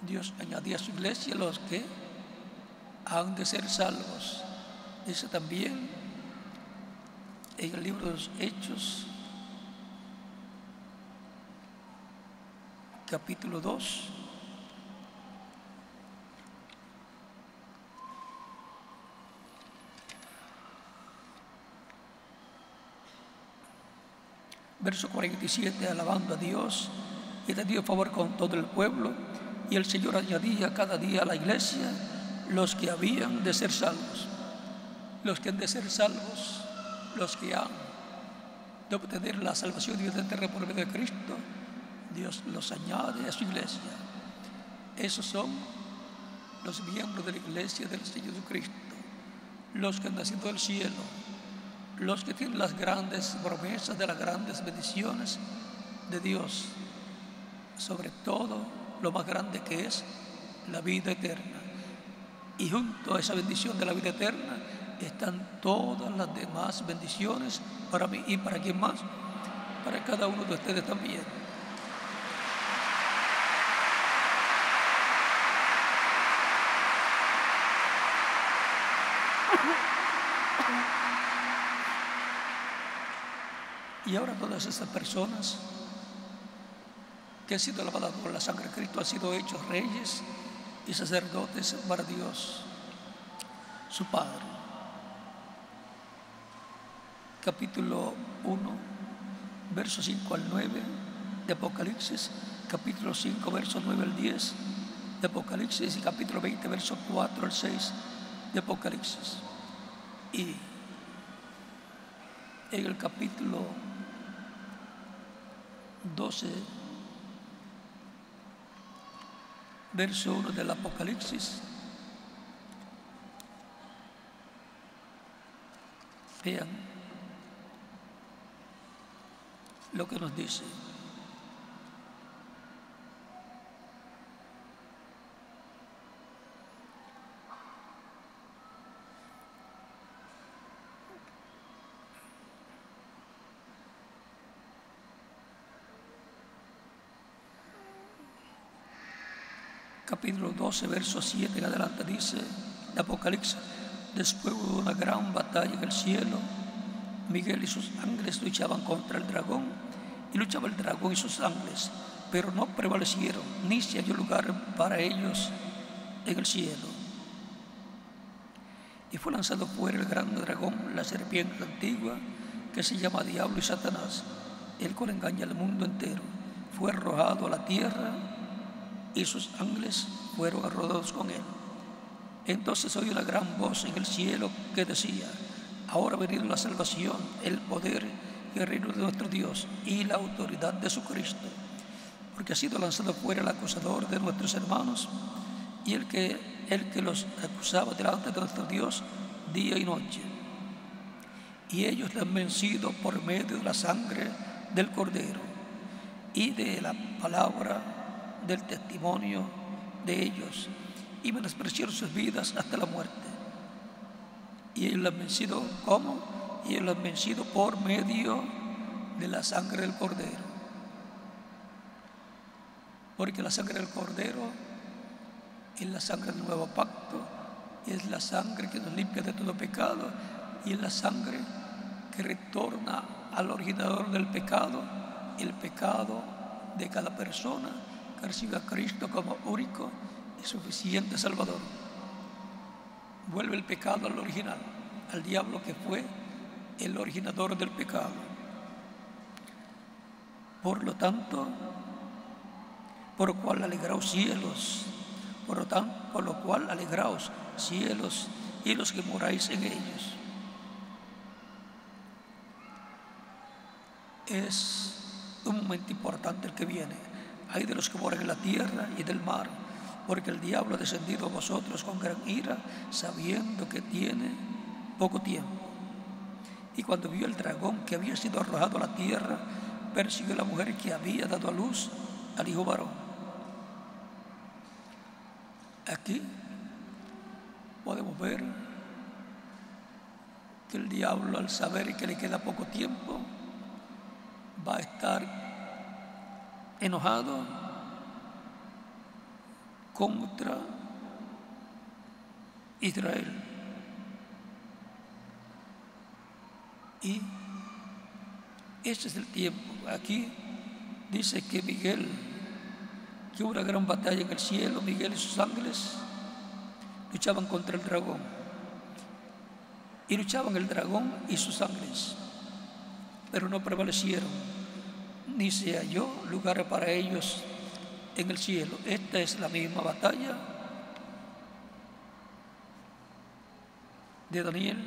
Dios añadía a su iglesia los que han de ser salvos. Dice también en el libro de los Hechos, capítulo 2, verso 47, alabando a Dios, y te dio favor con todo el pueblo, y el Señor añadía cada día a la iglesia los que habían de ser salvos. Los que han de ser salvos, los que han de obtener la salvación y vida eterna por medio de Cristo, Dios los añade a su iglesia. Esos son los miembros de la iglesia del Señor Jesucristo, los que han nacido del cielo, los que tienen las grandes promesas de las grandes bendiciones de Dios, sobre todo lo más grande que es la vida eterna. Y junto a esa bendición de la vida eterna están todas las demás bendiciones para mí y para quien más, para cada uno de ustedes también. Y ahora todas esas personas que han sido lavadas por la sangre de Cristo han sido hechos reyes y sacerdotes para Dios, su Padre. Capítulo 1, versos 5 al 9 de Apocalipsis, capítulo 5, versos 9 al 10 de Apocalipsis, y capítulo 20, versos 4 al 6 de Apocalipsis. Y en el capítulo 12, verso 1 del Apocalipsis, vean lo que nos dice. Capítulo 12, verso 7 en adelante dice de Apocalipsis: después hubo una gran batalla en el cielo. Miguel y sus ángeles luchaban contra el dragón, y luchaba el dragón y sus ángeles, pero no prevalecieron, ni se halló lugar para ellos en el cielo. Y fue lanzado fuera el gran dragón, la serpiente antigua, que se llama Diablo y Satanás, el cual engaña al mundo entero. Fue arrojado a la tierra, y sus ángeles fueron arrojados con él. Entonces oí una gran voz en el cielo que decía: ahora ha venido la salvación, el poder y el reino de nuestro Dios y la autoridad de su Cristo, porque ha sido lanzado fuera el acusador de nuestros hermanos y el que los acusaba delante de nuestro Dios día y noche. Y ellos le han vencido por medio de la sangre del Cordero y de la palabra del testimonio de ellos, y menospreciaron sus vidas hasta la muerte. Y ellos lo han vencido, ¿cómo? Y ellos lo han vencido por medio de la sangre del Cordero. Porque la sangre del Cordero es la sangre del nuevo pacto, es la sangre que nos limpia de todo pecado, y es la sangre que retorna al originador del pecado, el pecado de cada persona que recibe a Cristo como único y suficiente Salvador. Vuelve el pecado al original, al diablo que fue el originador del pecado. Por lo tanto, por lo cual alegraos cielos, por lo cual alegraos cielos y los que moráis en ellos. Es un momento importante el que viene. Hay de los que moran en la tierra y del mar, porque el diablo ha descendido a vosotros con gran ira, sabiendo que tiene poco tiempo. Y cuando vio el dragón que había sido arrojado a la tierra, persiguió a la mujer que había dado a luz al hijo varón. Aquí podemos ver que el diablo, al saber que le queda poco tiempo, va a estar enojado contra Israel. Y ese es el tiempo. Aquí dice que Miguel, que hubo una gran batalla en el cielo. Miguel y sus ángeles luchaban contra el dragón, y luchaban el dragón y sus ángeles, pero no prevalecieron, ni se halló lugar para ellos en el cielo. Esta es la misma batalla de Daniel,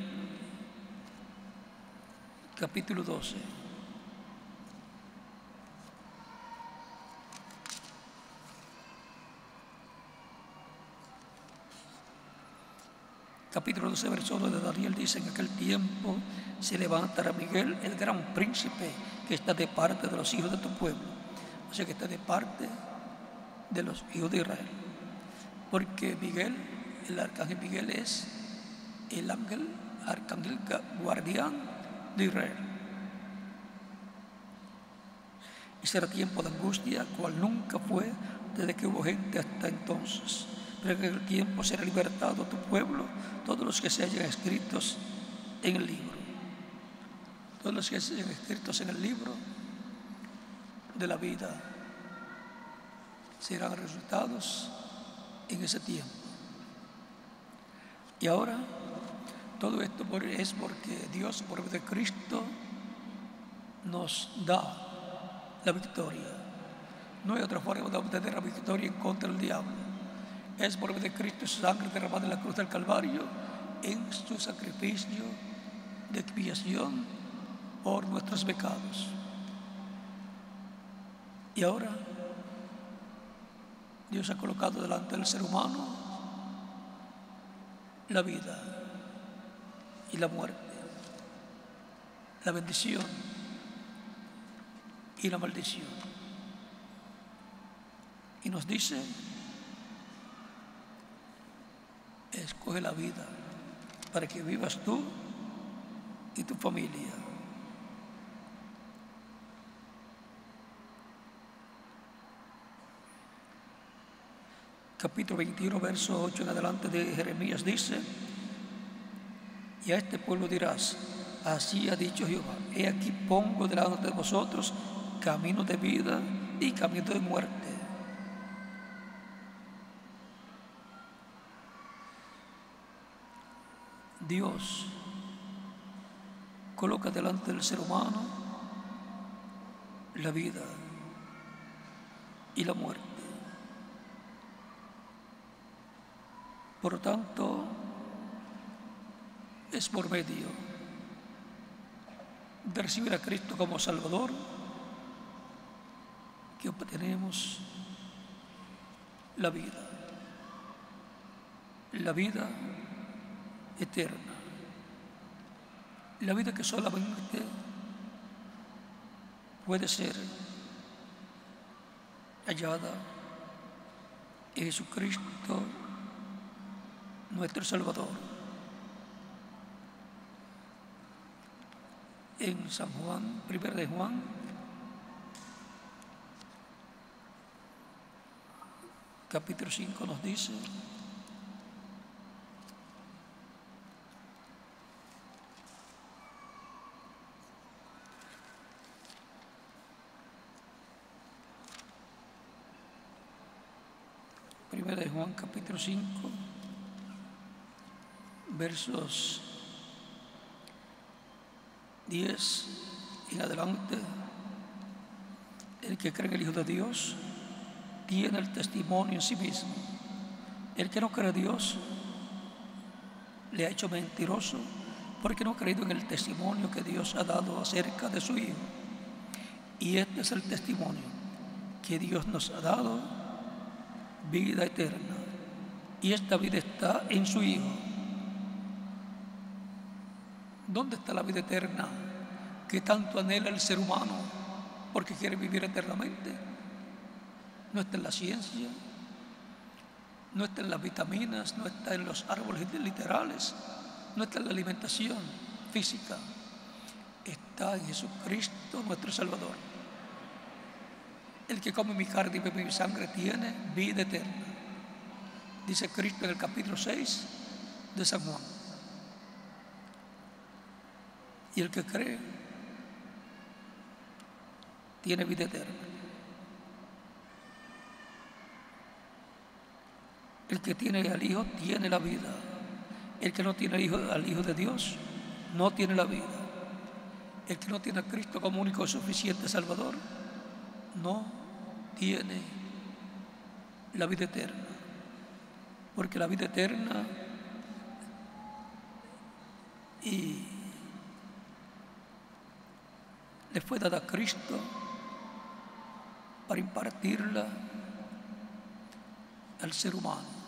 capítulo 12. Capítulo 12, verso 1 de Daniel dice: en aquel tiempo se levantará Miguel, el gran príncipe, que está de parte de los hijos de tu pueblo. O sea, que está de parte de los hijos de Israel. Porque Miguel, el arcángel Miguel, es el arcángel guardián de Israel. Y será tiempo de angustia, cual nunca fue desde que hubo gente hasta entonces. Pero en aquel tiempo será libertado tu pueblo, todos los que se hayan escritos en el libro. Todos los que se hayan escritos en el libro de la vida serán resultados en ese tiempo. Y ahora, todo esto es porque Dios, por medio de Cristo, nos da la victoria. No hay otra forma de obtener la victoria en contra del diablo. Es por medio de Cristo, su sangre derramada en la cruz del Calvario, en su sacrificio de expiación por nuestros pecados. Y ahora Dios ha colocado delante del ser humano la vida y la muerte, la bendición y la maldición. Y nos dice: escoge la vida para que vivas tú y tu familia. Capítulo 21, verso 8 en adelante de Jeremías dice: y a este pueblo dirás: así ha dicho Jehová, he aquí pongo delante de vosotros camino de vida y camino de muerte. Dios coloca delante del ser humano la vida y la muerte. Por lo tanto, es por medio de recibir a Cristo como Salvador que obtenemos la vida eterna, la vida que solamente puede ser hallada en Jesucristo, nuestro Salvador. En San Juan, 1 de Juan, capítulo 5 nos dice: Primera de Juan, capítulo 5, versos 10 en adelante. El que cree en el Hijo de Dios tiene el testimonio en sí mismo. El que no cree a Dios le ha hecho mentiroso, porque no ha creído en el testimonio que Dios ha dado acerca de su Hijo. Y este es el testimonio, que Dios nos ha dado vida eterna, y esta vida está en su Hijo. ¿Dónde está la vida eterna que tanto anhela el ser humano porque quiere vivir eternamente? No está en la ciencia, no está en las vitaminas, no está en los árboles literales, no está en la alimentación física, está en Jesucristo nuestro Salvador. El que come mi carne y bebe mi sangre tiene vida eterna, dice Cristo en el capítulo 6 de San Juan. Y el que cree tiene vida eterna. El que tiene al Hijo tiene la vida. El que no tiene al Hijo de Dios no tiene la vida. El que no tiene a Cristo como único y suficiente Salvador no tiene la vida eterna, porque la vida eterna le fue dada a Cristo para impartirla al ser humano.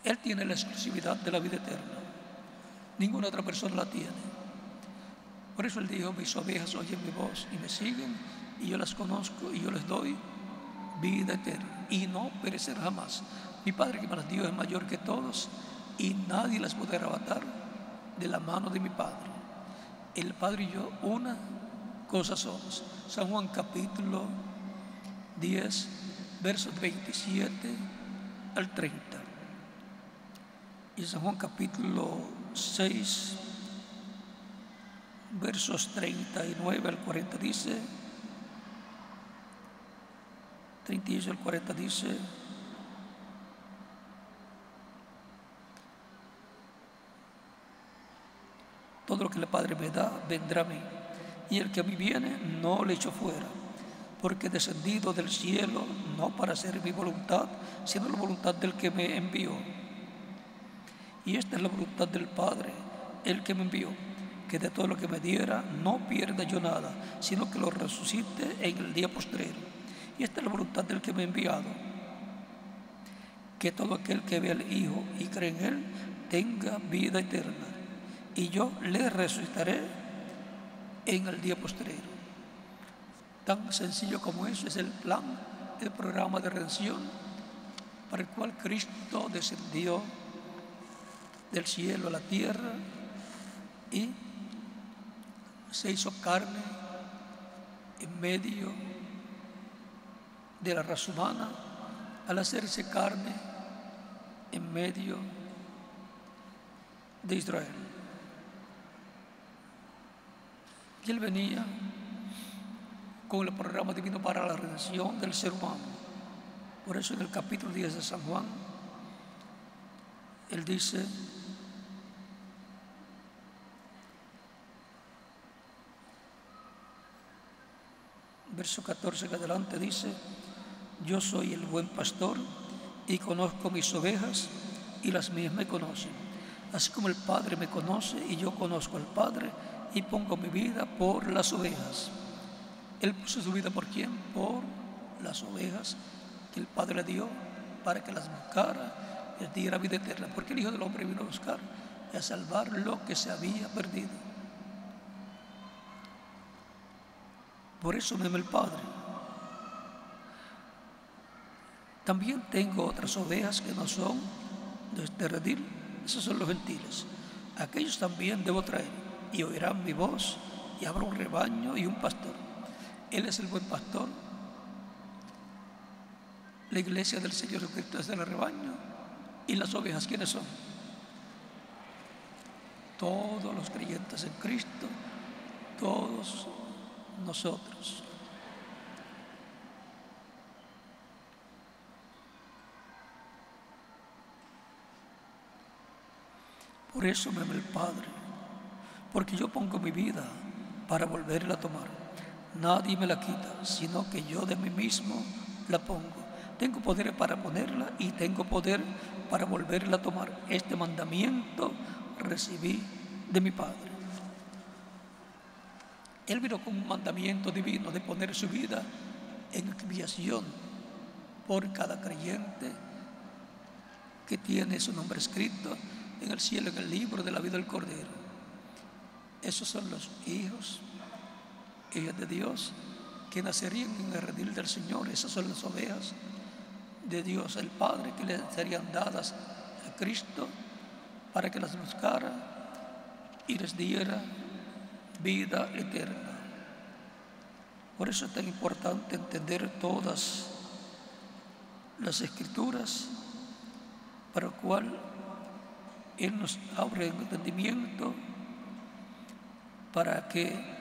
Él tiene la exclusividad de la vida eterna, ninguna otra persona la tiene. Por eso Él dijo: mis ovejas oyen mi voz y me siguen, y yo las conozco y yo les doy vida eterna, y no perecerán jamás. Mi Padre que me las dio es mayor que todos, y nadie las puede arrebatar de la mano de mi Padre. El Padre y yo una cosa somos. San Juan capítulo 10, versos 27 al 30. Y San Juan capítulo 6, versos 39 al 40 dice: 38 al 40 dice: todo lo que el Padre me da vendrá a mí, y el que a mí viene no le echo fuera, porque he descendido del cielo no para hacer mi voluntad, sino la voluntad del que me envió. Y esta es la voluntad del Padre, el que me envió, que de todo lo que me diera no pierda yo nada, sino que lo resucite en el día postrero. Y esta es la voluntad del que me ha enviado, que todo aquel que ve al Hijo y cree en Él tenga vida eterna, y yo le resucitaré en el día postrero. Tan sencillo como eso es el plan, el programa de redención para el cual Cristo descendió del cielo a la tierra y se hizo carne en medio de la raza humana, al hacerse carne en medio de Israel. Y Él venía con el programa divino para la redención del ser humano. Por eso en el capítulo 10 de San Juan, Él dice: verso 14 que adelante dice: yo soy el buen pastor y conozco mis ovejas y las mías me conocen, así como el Padre me conoce y yo conozco al Padre y pongo mi vida por las ovejas. Él puso su vida ¿por quién? Por las ovejas que el Padre le dio para que las buscara y les diera vida eterna. Porque el Hijo del Hombre vino a buscar y a salvar lo que se había perdido. Por eso me ama el Padre. También tengo otras ovejas que no son de este redil, esos son los gentiles. Aquellos también debo traer, y oirán mi voz, y habrá un rebaño y un pastor. Él es el buen pastor. La iglesia del Señor Jesucristo es del rebaño. ¿Y las ovejas quiénes son? Todos los creyentes en Cristo, todos nosotros. Por eso me ama el Padre, porque yo pongo mi vida para volverla a tomar. Nadie me la quita, sino que yo de mí mismo la pongo. Tengo poder para ponerla y tengo poder para volverla a tomar. Este mandamiento recibí de mi Padre. Él vino con un mandamiento divino de poner su vida en expiación por cada creyente que tiene su nombre escrito en el cielo, en el libro de la vida del Cordero. Esos son los hijos, hijas de Dios, que nacerían en el redil del Señor. Esas son las ovejas de Dios el Padre, que le serían dadas a Cristo para que las buscara y les diera vida eterna. Por eso es tan importante entender todas las Escrituras, para lo cual Él nos abre el entendimiento para que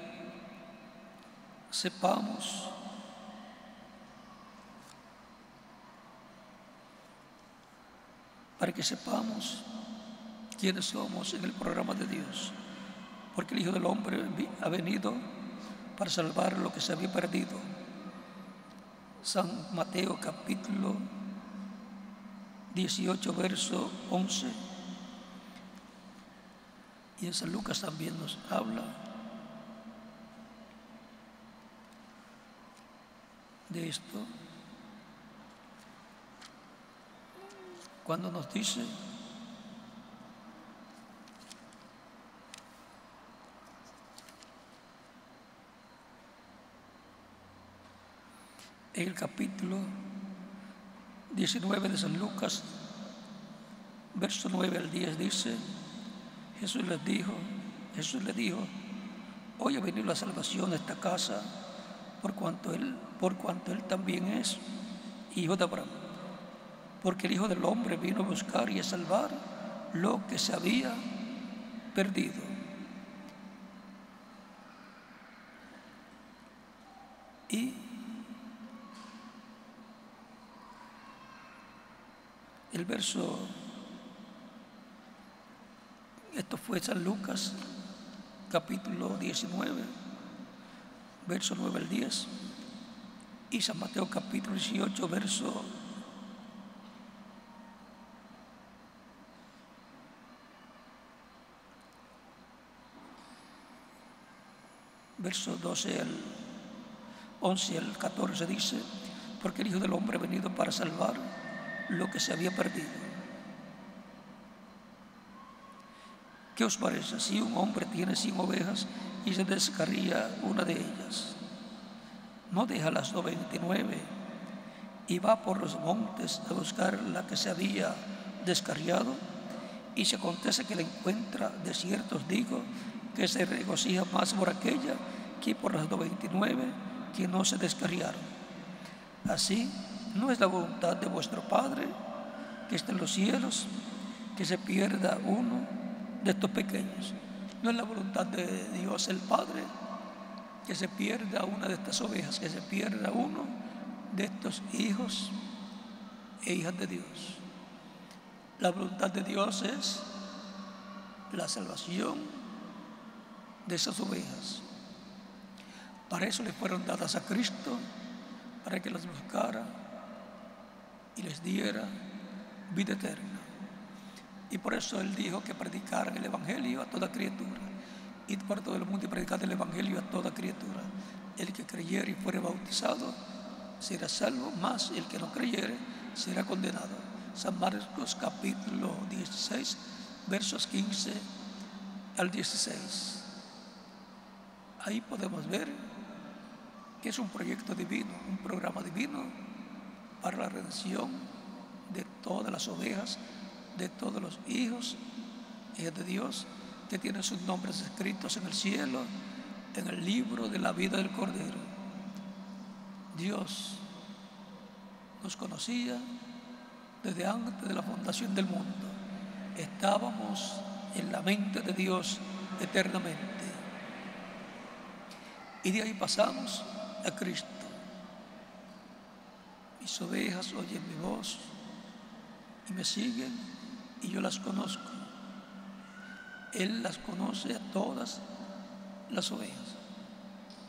sepamos quiénes somos en el programa de Dios. Porque el Hijo del Hombre ha venido para salvar lo que se había perdido. San Mateo capítulo 18, verso 11. Y en San Lucas también nos habla de esto, cuando nos dice: en el capítulo 19 de San Lucas, verso 9 al 10, dice: Jesús le dijo: hoy ha venido la salvación a esta casa, por cuanto él también es hijo de Abraham. Porque el Hijo del Hombre vino a buscar y a salvar lo que se había perdido. Y el verso, esto fue San Lucas capítulo 19, verso 9 al 10, y San Mateo capítulo 18, verso 12 al 11 al 14 dice: porque el Hijo del Hombre ha venido para salvar lo que se había perdido. ¿Qué os parece? Si un hombre tiene 100 ovejas y se descarría una de ellas, ¿no deja las 99 y va por los montes a buscar la que se había descarriado? Y si acontece que la encuentra, de cierto os digo que se regocija más por aquella que por las 99 que no se descarriaron. Así, no es la voluntad de vuestro Padre que está en los cielos que se pierda uno de estos pequeños. No es la voluntad de Dios el Padre que se pierda una de estas ovejas, que se pierda uno de estos hijos e hijas de Dios. La voluntad de Dios es la salvación de esas ovejas. Para eso le fueron dadas a Cristo, para que las buscara y les diera vida eterna. Y por eso Él dijo que predicaran el Evangelio a toda criatura. Id por todo el mundo y predicad el Evangelio a toda criatura. el que creyere y fuere bautizado será salvo, mas el que no creyere será condenado. San Marcos capítulo 16, versos 15 al 16. Ahí podemos ver que es un proyecto divino, un programa divino para la redención de todas las ovejas, de todos los hijos de Dios que tienen sus nombres escritos en el cielo, en el libro de la vida del Cordero. Dios nos conocía desde antes de la fundación del mundo. Estábamos en la mente de Dios eternamente. Y de ahí pasamos a Cristo. Mis ovejas oyen mi voz y me siguen, y yo las conozco. Él las conoce a todas las ovejas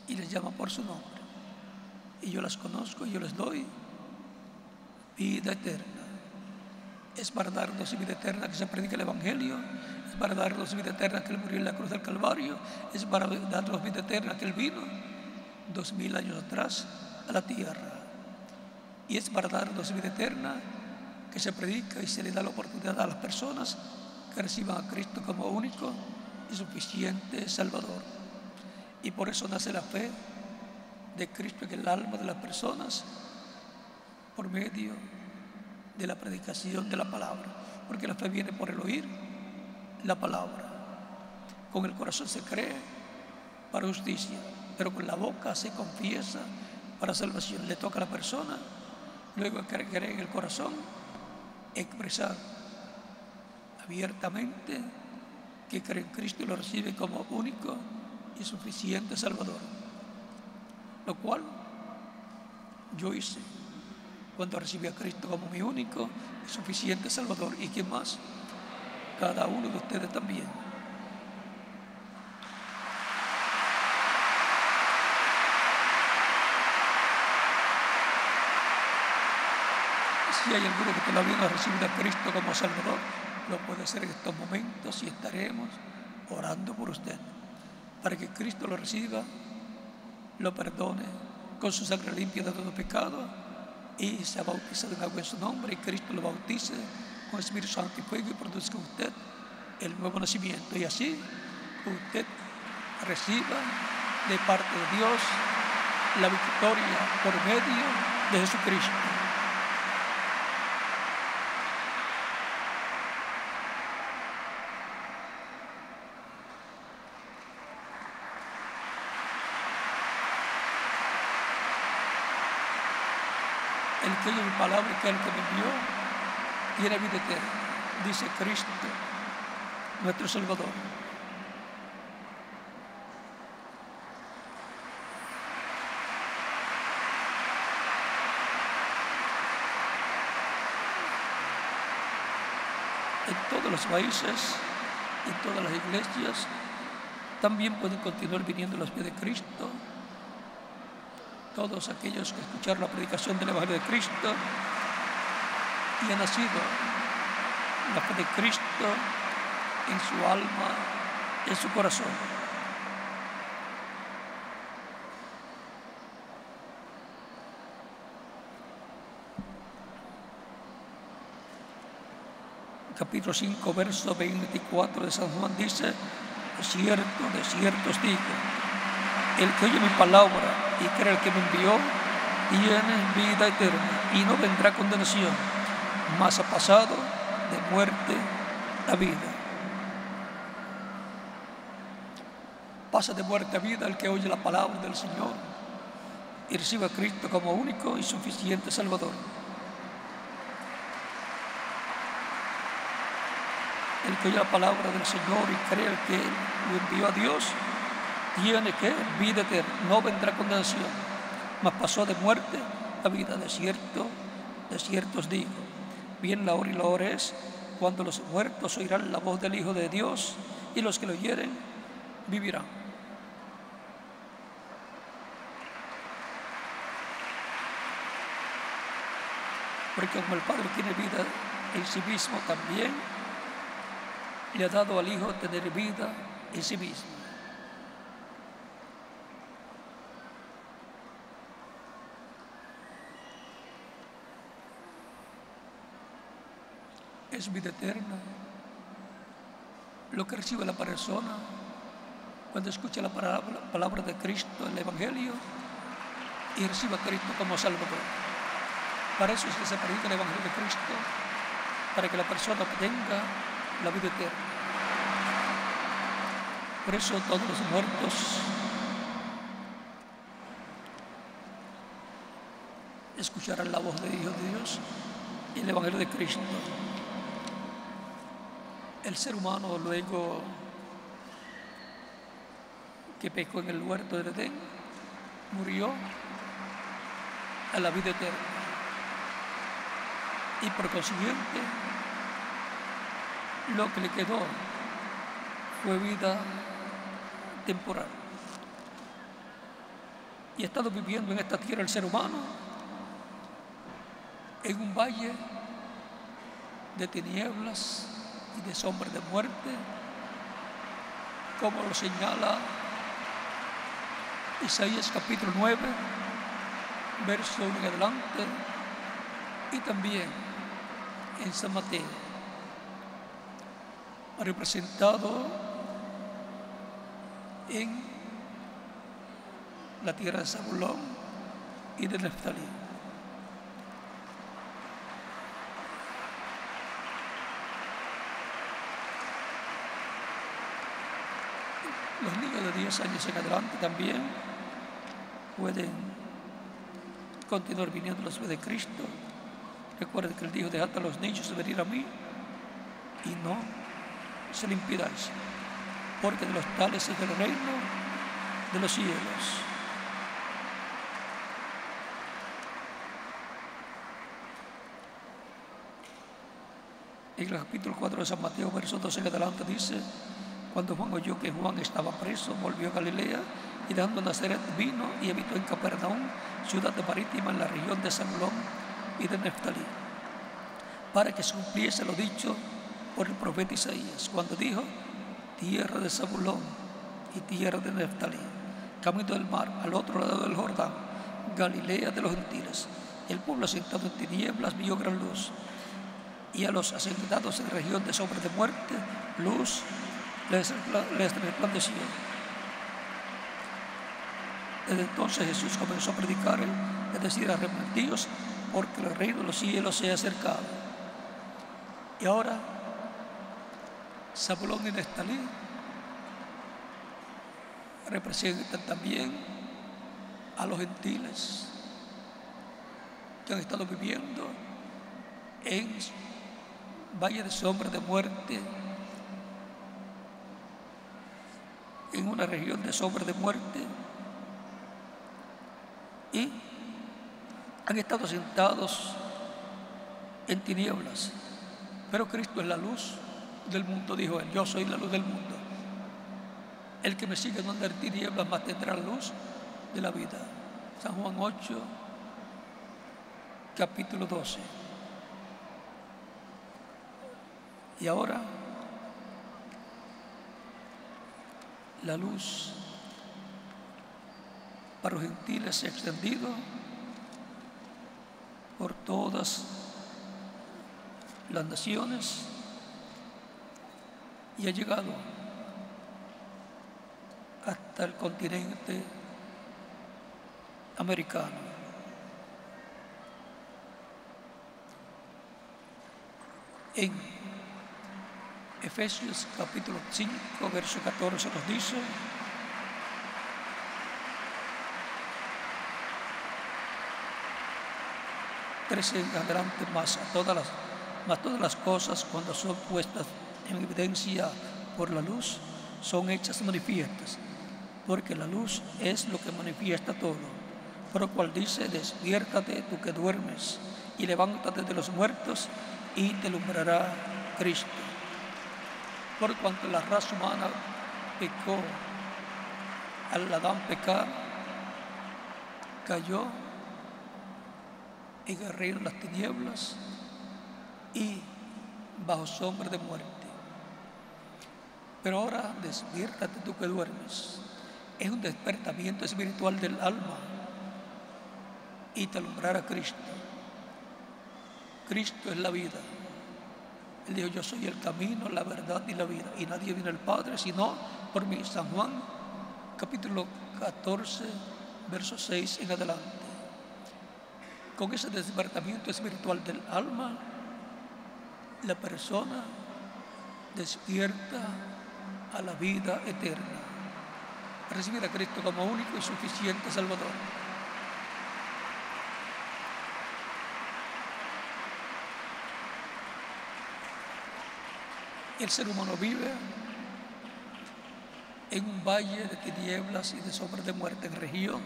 y les llama por su nombre. Y yo las conozco y yo les doy vida eterna. Es para darnos vida eterna que se predica el Evangelio. Es para darnos vida eterna que Él murió en la cruz del Calvario. Es para darnos vida eterna que Él vino 2000 años atrás a la tierra. Y es para darnos vida eterna que se predica y se le da la oportunidad a las personas que reciban a Cristo como único y suficiente Salvador. Y por eso nace la fe de Cristo en el alma de las personas por medio de la predicación de la palabra, porque la fe viene por el oír la palabra. Con el corazón se cree para justicia, pero con la boca se confiesa para salvación. Le toca a la persona, luego de creer en el corazón, expresar abiertamente que cree en Cristo y lo recibe como único y suficiente Salvador, lo cual yo hice cuando recibí a Cristo como mi único y suficiente Salvador. ¿Y quién más? Cada uno de ustedes también. Si hay alguno que todavía no ha recibido a Cristo como Salvador, lo puede hacer en estos momentos y estaremos orando por usted para que Cristo lo reciba, lo perdone con su sangre limpia de todo pecado y se bautiza en agua en su nombre, y Cristo lo bautice con Espíritu Santo y fuego y produzca en usted el nuevo nacimiento, y así usted reciba de parte de Dios la victoria por medio de Jesucristo. El que oye mi palabra y que el que me envió tiene vida eterna, dice Cristo, nuestro Salvador. En todos los países y todas las iglesias también pueden continuar viniendo a los pies de Cristo todos aquellos que escucharon la predicación del Evangelio de Cristo y han nacido la fe de Cristo en su alma, en su corazón. Capítulo 5, verso 24 de San Juan dice: de cierto os digo, el que oye mi palabra y cree el que me envió tiene vida eterna y no vendrá condenación, mas ha pasado de muerte a vida. Pasa de muerte a vida el que oye la palabra del Señor y recibe a Cristo como único y suficiente Salvador. El que oye la palabra del Señor y cree el que lo envió a Dios tiene que vida eterna, no vendrá condenación, mas pasó de muerte a vida. De cierto os digo, bien la hora es cuando los muertos oirán la voz del Hijo de Dios, y los que lo oyeren vivirán. Porque como el Padre tiene vida en sí mismo, también le ha dado al Hijo tener vida en sí mismo. es vida eterna. Lo que recibe la persona cuando escucha la palabra de Cristo, el Evangelio, y recibe a Cristo como Salvador. Para eso es que se predica el Evangelio de Cristo, para que la persona obtenga la vida eterna. Por eso todos los muertos escucharán la voz del Hijo de Dios y el Evangelio de Cristo. El ser humano, luego que pecó en el huerto del Edén, murió a la vida eterna. Y por consiguiente, lo que le quedó fue vida temporal. Y ha estado viviendo en esta tierra el ser humano en un valle de tinieblas y de sombra de muerte, como lo señala Isaías capítulo 9, verso 1 en adelante, y también en San Mateo, representado en la tierra de Zabulón y de Neftalí. Los niños de 10 años en adelante también pueden continuar viniendo a los pies de Cristo. Recuerden que Él dijo: dejad a los niños venir a mí y no se le impidáis, porque de los tales es el reino de los cielos. En el capítulo 4 de San Mateo, verso 12 en adelante, dice: cuando Juan oyó que Juan estaba preso, volvió a Galilea, y dejando Nazaret vino y habitó en Capernaum, ciudad marítima en la región de Zabulón y de Neftalí, para que se cumpliese lo dicho por el profeta Isaías, cuando dijo: tierra de Zabulón y tierra de Neftalí, camino del mar, al otro lado del Jordán, Galilea de los gentiles. El pueblo sentado en tinieblas vio gran luz, y a los asentados en región de sombra de muerte, luz les resplandeció. Desde entonces Jesús comenzó a predicar, es decir, arrepentidos, porque el reino de los cielos se ha acercado. Y ahora, Zabulón y Neftalí representan también a los gentiles que han estado viviendo en valle de sombra de muerte, en una región de sombra de muerte, y han estado sentados en tinieblas. Pero Cristo es la luz del mundo, dijo Él: yo soy la luz del mundo. El que me sigue no andará en tinieblas, mas tendrá la luz de la vida. San Juan 8, capítulo 12. Y ahora la luz para los gentiles se ha extendido por todas las naciones y ha llegado hasta el continente americano. En Efesios capítulo 5, verso 14 nos dice: en adelante, más todas las cosas, cuando son puestas en evidencia por la luz, son hechas manifiestas, porque la luz es lo que manifiesta todo. Por lo cual dice: despiértate tú que duermes, y levántate de los muertos, y te alumbrará Cristo. Por cuanto la raza humana pecó, al Adán pecar, cayó en el reino de las tinieblas y bajo sombra de muerte. Pero ahora despiértate tú que duermes. Es un despertamiento espiritual del alma, y te alumbrará Cristo. Cristo es la vida. Él dijo: yo soy el camino, la verdad y la vida, y nadie viene al Padre sino por mí. San Juan capítulo 14, verso 6 en adelante. Con ese despertamiento espiritual del alma, la persona despierta a la vida eterna, a recibir a Cristo como único y suficiente Salvador. El ser humano vive en un valle de tinieblas y de sombras de muerte, en región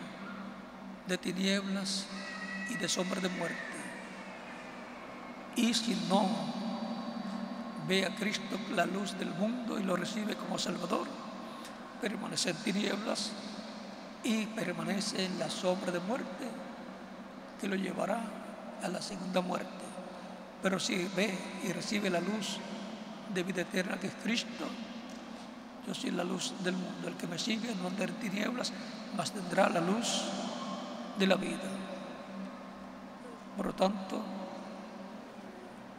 de tinieblas y de sombras de muerte. Y si no ve a Cristo, la luz del mundo, y lo recibe como Salvador, permanece en tinieblas y permanece en la sombra de muerte, que lo llevará a la segunda muerte. Pero si ve y recibe la luz de vida eterna, que es Cristo: yo soy la luz del mundo, el que me sigue no andará en tinieblas, mas tendrá la luz de la vida. Por lo tanto,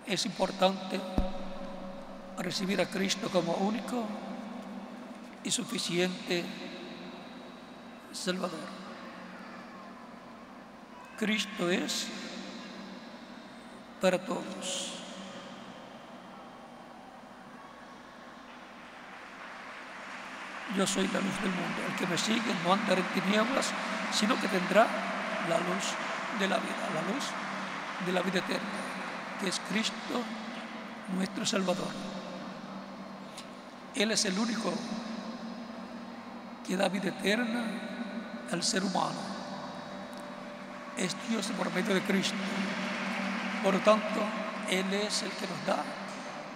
es importante recibir a Cristo como único y suficiente Salvador. Cristo es para todos. Yo soy la luz del mundo, el que me sigue no andará en tinieblas, sino que tendrá la luz de la vida, la luz de la vida eterna, que es Cristo nuestro Salvador. Él es el único que da vida eterna al ser humano. Es Dios por medio de Cristo. Por lo tanto, Él es el que nos da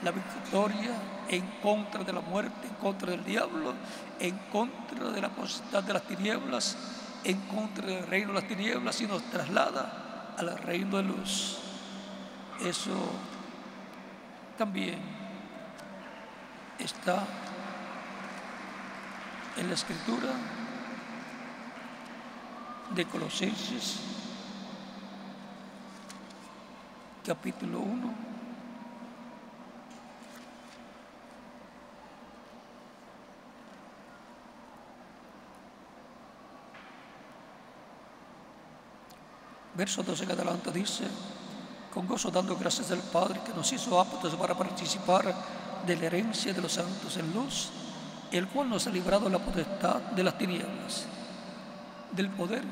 la victoria en contra de la muerte, en contra del diablo, en contra de la potestad de las tinieblas, en contra del reino de las tinieblas, y nos traslada al reino de luz. Eso también está en la Escritura de Colosenses capítulo 1, verso 12 en adelante. Dice: con gozo dando gracias al Padre, que nos hizo aptos para participar de la herencia de los santos en luz, el cual nos ha librado de la potestad de las tinieblas, del poder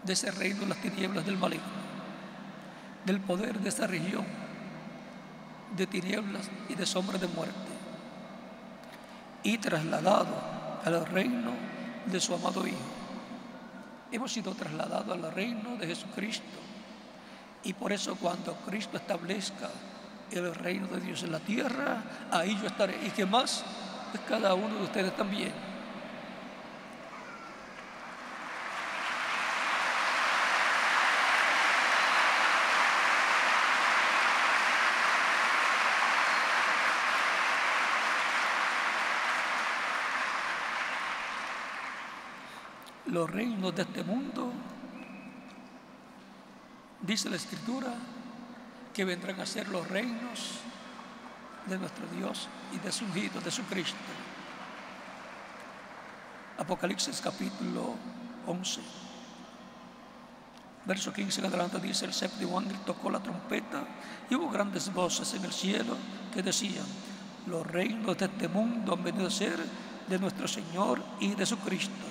de ese reino de las tinieblas del maligno, del poder de esta región de tinieblas y de sombras de muerte, y trasladado al reino de su amado Hijo. Hemos sido trasladados al reino de Jesucristo, y por eso cuando Cristo establezca el reino de Dios en la tierra, ahí yo estaré. ¿Y qué más? Pues cada uno de ustedes también. Los reinos de este mundo, dice la Escritura, que vendrán a ser los reinos de nuestro Dios y de su ungido, de su Cristo. Apocalipsis capítulo 11, verso 15 en adelante dice: el séptimo ángel tocó la trompeta, y hubo grandes voces en el cielo que decían: los reinos de este mundo han venido a ser de nuestro Señor y de su Cristo,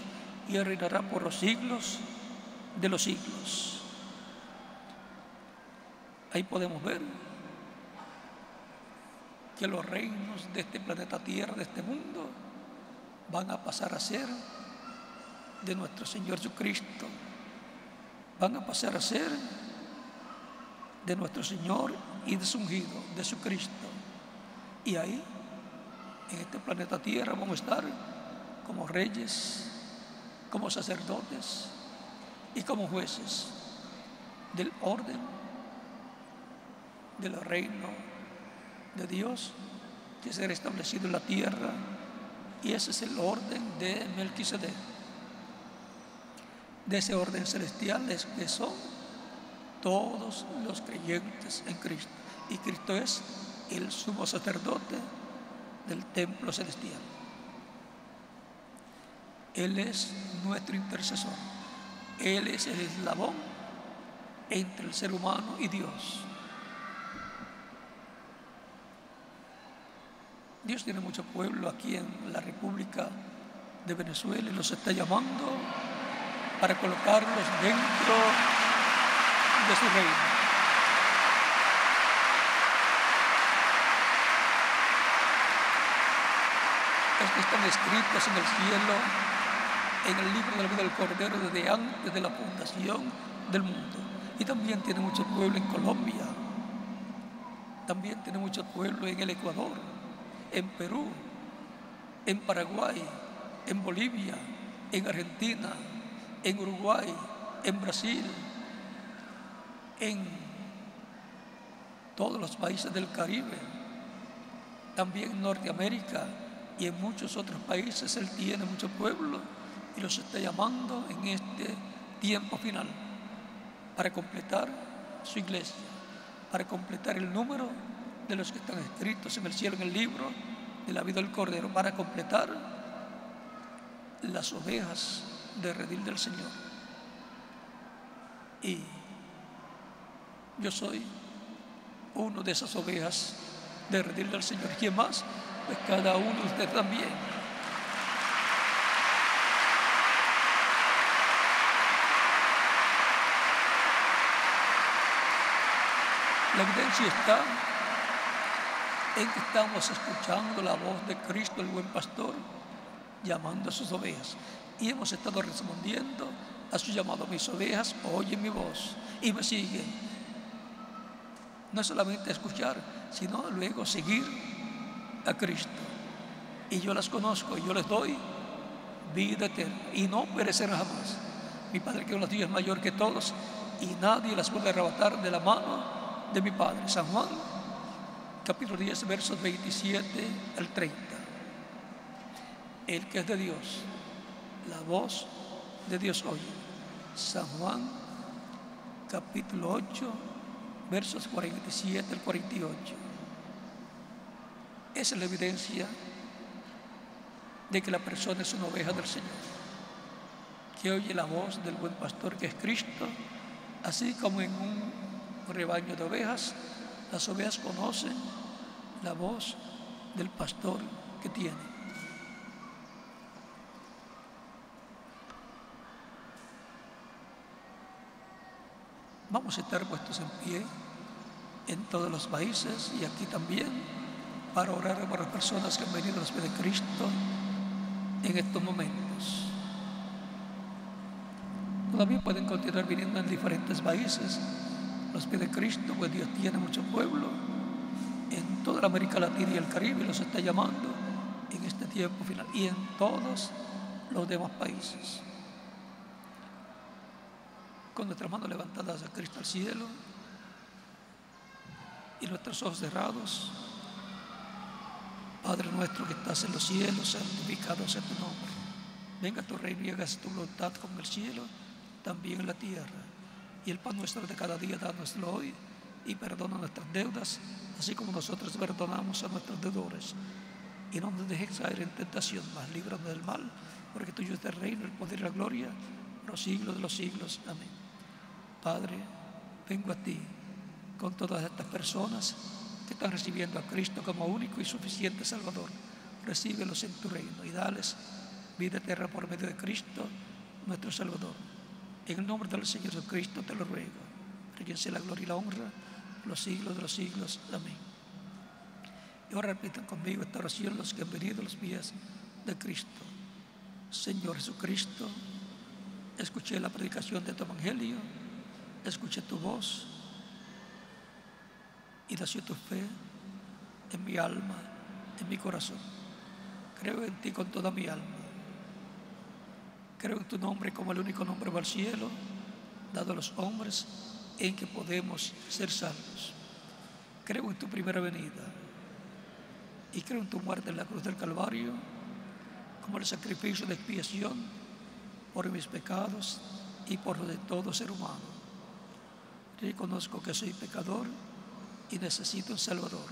y Él reinará por los siglos de los siglos. Ahí podemos ver que los reinos de este planeta Tierra, de este mundo, van a pasar a ser de nuestro Señor Jesucristo, van a pasar a ser de nuestro Señor y de su ungido, de su Cristo. Y ahí, en este planeta Tierra, vamos a estar como reyes, como sacerdotes y como jueces del orden del reino de Dios que será establecido en la tierra, y ese es el orden de Melquisedec. De ese orden celestial es que son todos los creyentes en Cristo, y Cristo es el sumo sacerdote del templo celestial. Él es nuestro intercesor. Él es el eslabón entre el ser humano y Dios. Dios tiene mucho pueblo aquí en la República de Venezuela y los está llamando para colocarlos dentro de su reino. Los que están escritos en el cielo, en el libro de la vida del Cordero desde antes de la fundación del mundo. Y también tiene mucho pueblo en Colombia, también tiene mucho pueblo en el Ecuador, en Perú, en Paraguay, en Bolivia, en Argentina, en Uruguay, en Brasil, en todos los países del Caribe, también en Norteamérica y en muchos otros países. Él tiene mucho pueblo y los está llamando en este tiempo final para completar su iglesia, para completar el número de los que están escritos en el cielo, en el libro de la vida del Cordero, para completar las ovejas de redil del Señor. Y yo soy uno de esas ovejas de redil del Señor. ¿Quién más? Pues cada uno de ustedes también. La evidencia está en que estamos escuchando la voz de Cristo, el buen pastor, llamando a sus ovejas. Y hemos estado respondiendo a su llamado. Mis ovejas oyen mi voz y me siguen. No es solamente escuchar, sino luego seguir a Cristo. Y yo las conozco, y yo les doy vida eterna y no perecerán jamás. Mi Padre que en los días es mayor que todos y nadie las puede arrebatar de la mano de mi Padre. San Juan, capítulo 10, versos 27 al 30. El que es de Dios, la voz de Dios oye. San Juan, capítulo 8, versos 47 al 48. Esa es la evidencia de que la persona es una oveja del Señor, que oye la voz del buen pastor que es Cristo, así como en un rebaño de ovejas, las ovejas conocen la voz del pastor que tiene. Vamos a estar puestos en pie en todos los países y aquí también para orar por las personas que han venido a los pies de Cristo en estos momentos. Todavía pueden continuar viniendo en diferentes países los pies de Cristo, pues Dios tiene mucho pueblo en toda la América Latina y el Caribe, y los está llamando en este tiempo final y en todos los demás países. Con nuestras manos levantadas a Cristo al cielo y nuestros ojos cerrados, Padre nuestro que estás en los cielos, santificado sea tu nombre. Venga tu reino y hágase tu voluntad como en el cielo, también en la tierra. Y el pan nuestro de cada día, dánoslo hoy, y perdona nuestras deudas, así como nosotros perdonamos a nuestros deudores. Y no nos dejes caer en tentación, mas líbranos del mal, porque tuyo es el reino, el poder y la gloria, por los siglos de los siglos. Amén. Padre, vengo a ti con todas estas personas que están recibiendo a Cristo como único y suficiente Salvador. Recíbelos en tu reino y dales vida eterna por medio de Cristo, nuestro Salvador. En el nombre del Señor Jesucristo te lo ruego. Para quien sea la gloria y la honra, los siglos de los siglos. Amén. Y ahora repitan conmigo esta oración los que han venido a los pies de Cristo. Señor Jesucristo, escuché la predicación de tu evangelio, escuché tu voz y nació tu fe en mi alma, en mi corazón. Creo en ti con toda mi alma. Creo en tu nombre como el único nombre al cielo dado a los hombres en que podemos ser salvos. Creo en tu primera venida y creo en tu muerte en la cruz del Calvario como el sacrificio de expiación por mis pecados y por los de todo ser humano. Reconozco que soy pecador y necesito un Salvador.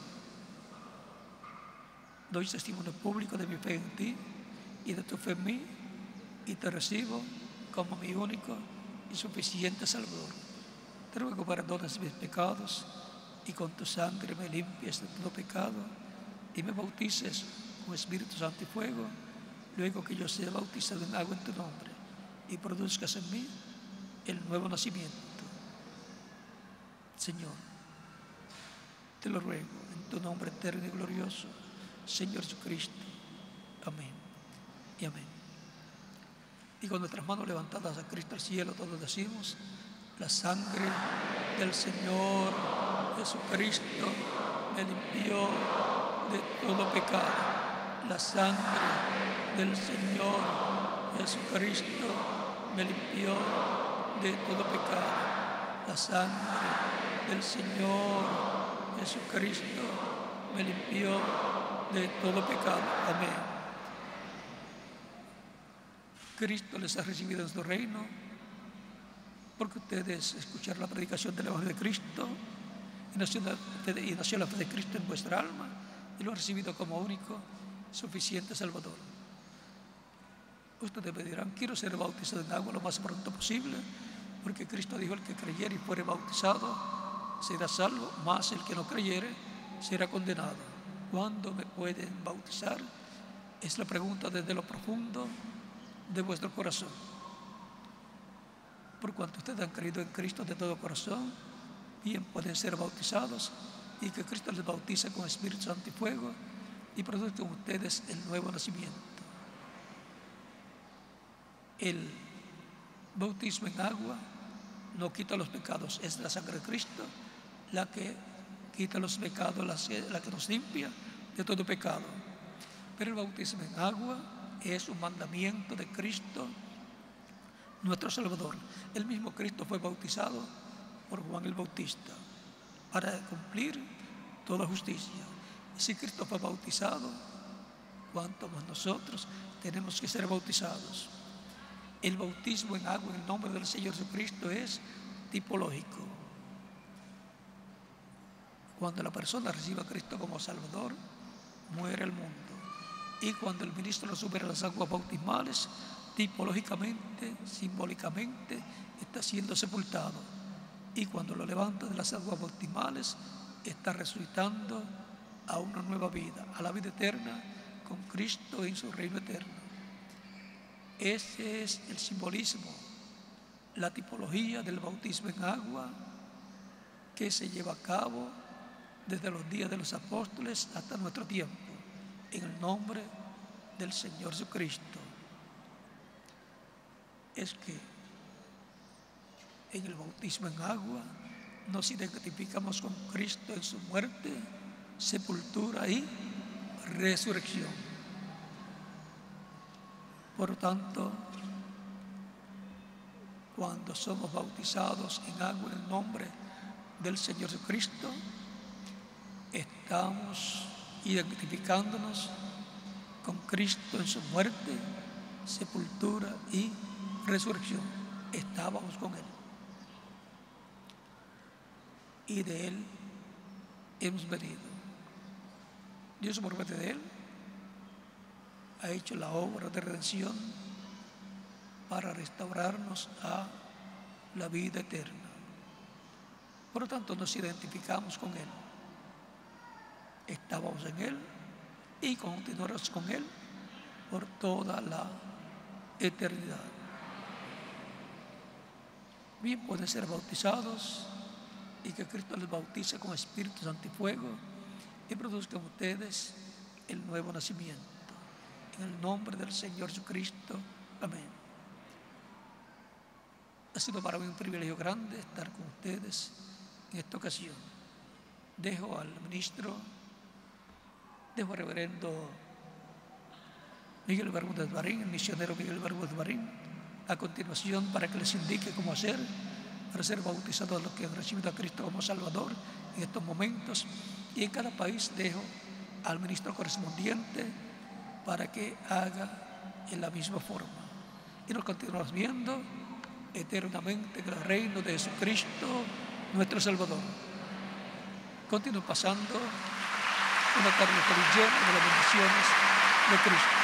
doy testimonio público de mi fe en ti y de tu fe en mí, y te recibo como mi único y suficiente Salvador. Te ruego perdones mis pecados y con tu sangre me limpies de todo pecado y me bautices con Espíritu Santo y fuego, luego que yo sea bautizado en agua en tu nombre y produzcas en mí el nuevo nacimiento. Señor, te lo ruego en tu nombre eterno y glorioso, Señor Jesucristo. Amén y amén. Y con nuestras manos levantadas a Cristo al cielo, todos decimos: la sangre del Señor Jesucristo me limpió de todo pecado. La sangre del Señor Jesucristo me limpió de todo pecado. La sangre del Señor Jesucristo me limpió de todo pecado. Amén. Cristo les ha recibido en su reino, porque ustedes escucharon la predicación del Evangelio de Cristo y nació la fe de Cristo en vuestra alma y lo han recibido como único, suficiente Salvador. Ustedes me dirán: quiero ser bautizado en agua lo más pronto posible, porque Cristo dijo: el que creyere y fuere bautizado será salvo, mas el que no creyere será condenado. ¿Cuándo me pueden bautizar? Es la pregunta desde lo profundo de vuestro corazón. Por cuanto ustedes han creído en Cristo de todo corazón, bien pueden ser bautizados, y que Cristo les bautice con Espíritu Santo y fuego y produzcan ustedes el nuevo nacimiento. El bautismo en agua no quita los pecados, es la sangre de Cristo la que quita los pecados, la que nos limpia de todo pecado. Pero el bautismo en agua es un mandamiento de Cristo, nuestro Salvador. El mismo Cristo fue bautizado por Juan el Bautista para cumplir toda justicia. Y si Cristo fue bautizado, ¿cuánto más nosotros tenemos que ser bautizados? El bautismo en agua en el nombre del Señor Jesucristo es tipológico. Cuando la persona recibe a Cristo como Salvador, muere el mundo. Y cuando el ministro lo sube a las aguas bautismales, tipológicamente, simbólicamente, está siendo sepultado. Y cuando lo levanta de las aguas bautismales, está resucitando a una nueva vida, a la vida eterna con Cristo en su reino eterno. Ese es el simbolismo, la tipología del bautismo en agua que se lleva a cabo desde los días de los apóstoles hasta nuestro tiempo, en el nombre del Señor Jesucristo. Es que en el bautismo en agua nos identificamos con Cristo en su muerte, sepultura y resurrección. Por lo tanto, cuando somos bautizados en agua en el nombre del Señor Jesucristo, estamos identificándonos con Cristo en su muerte, sepultura y resurrección. Estábamos con Él. Y de Él hemos venido. Dios, por medio de Él, ha hecho la obra de redención para restaurarnos a la vida eterna. Por lo tanto, nos identificamos con Él. Estábamos en Él y continuaremos con Él por toda la eternidad. Bien, pueden ser bautizados y que Cristo les bautice con Espíritu Santo y fuego y produzcan ustedes el nuevo nacimiento. En el nombre del Señor Jesucristo. Amén. Ha sido para mí un privilegio grande estar con ustedes en esta ocasión. Dejo al reverendo Miguel Bermúdez Marín, el misionero Miguel Bermúdez Marín, a continuación para que les indique cómo hacer para ser bautizados los que han recibido a Cristo como Salvador en estos momentos. Y en cada país dejo al ministro correspondiente para que haga en la misma forma. Y nos continuamos viendo eternamente en el reino de Jesucristo, nuestro Salvador. Continúo pasando una tarde feliz llena de las bendiciones de Cristo.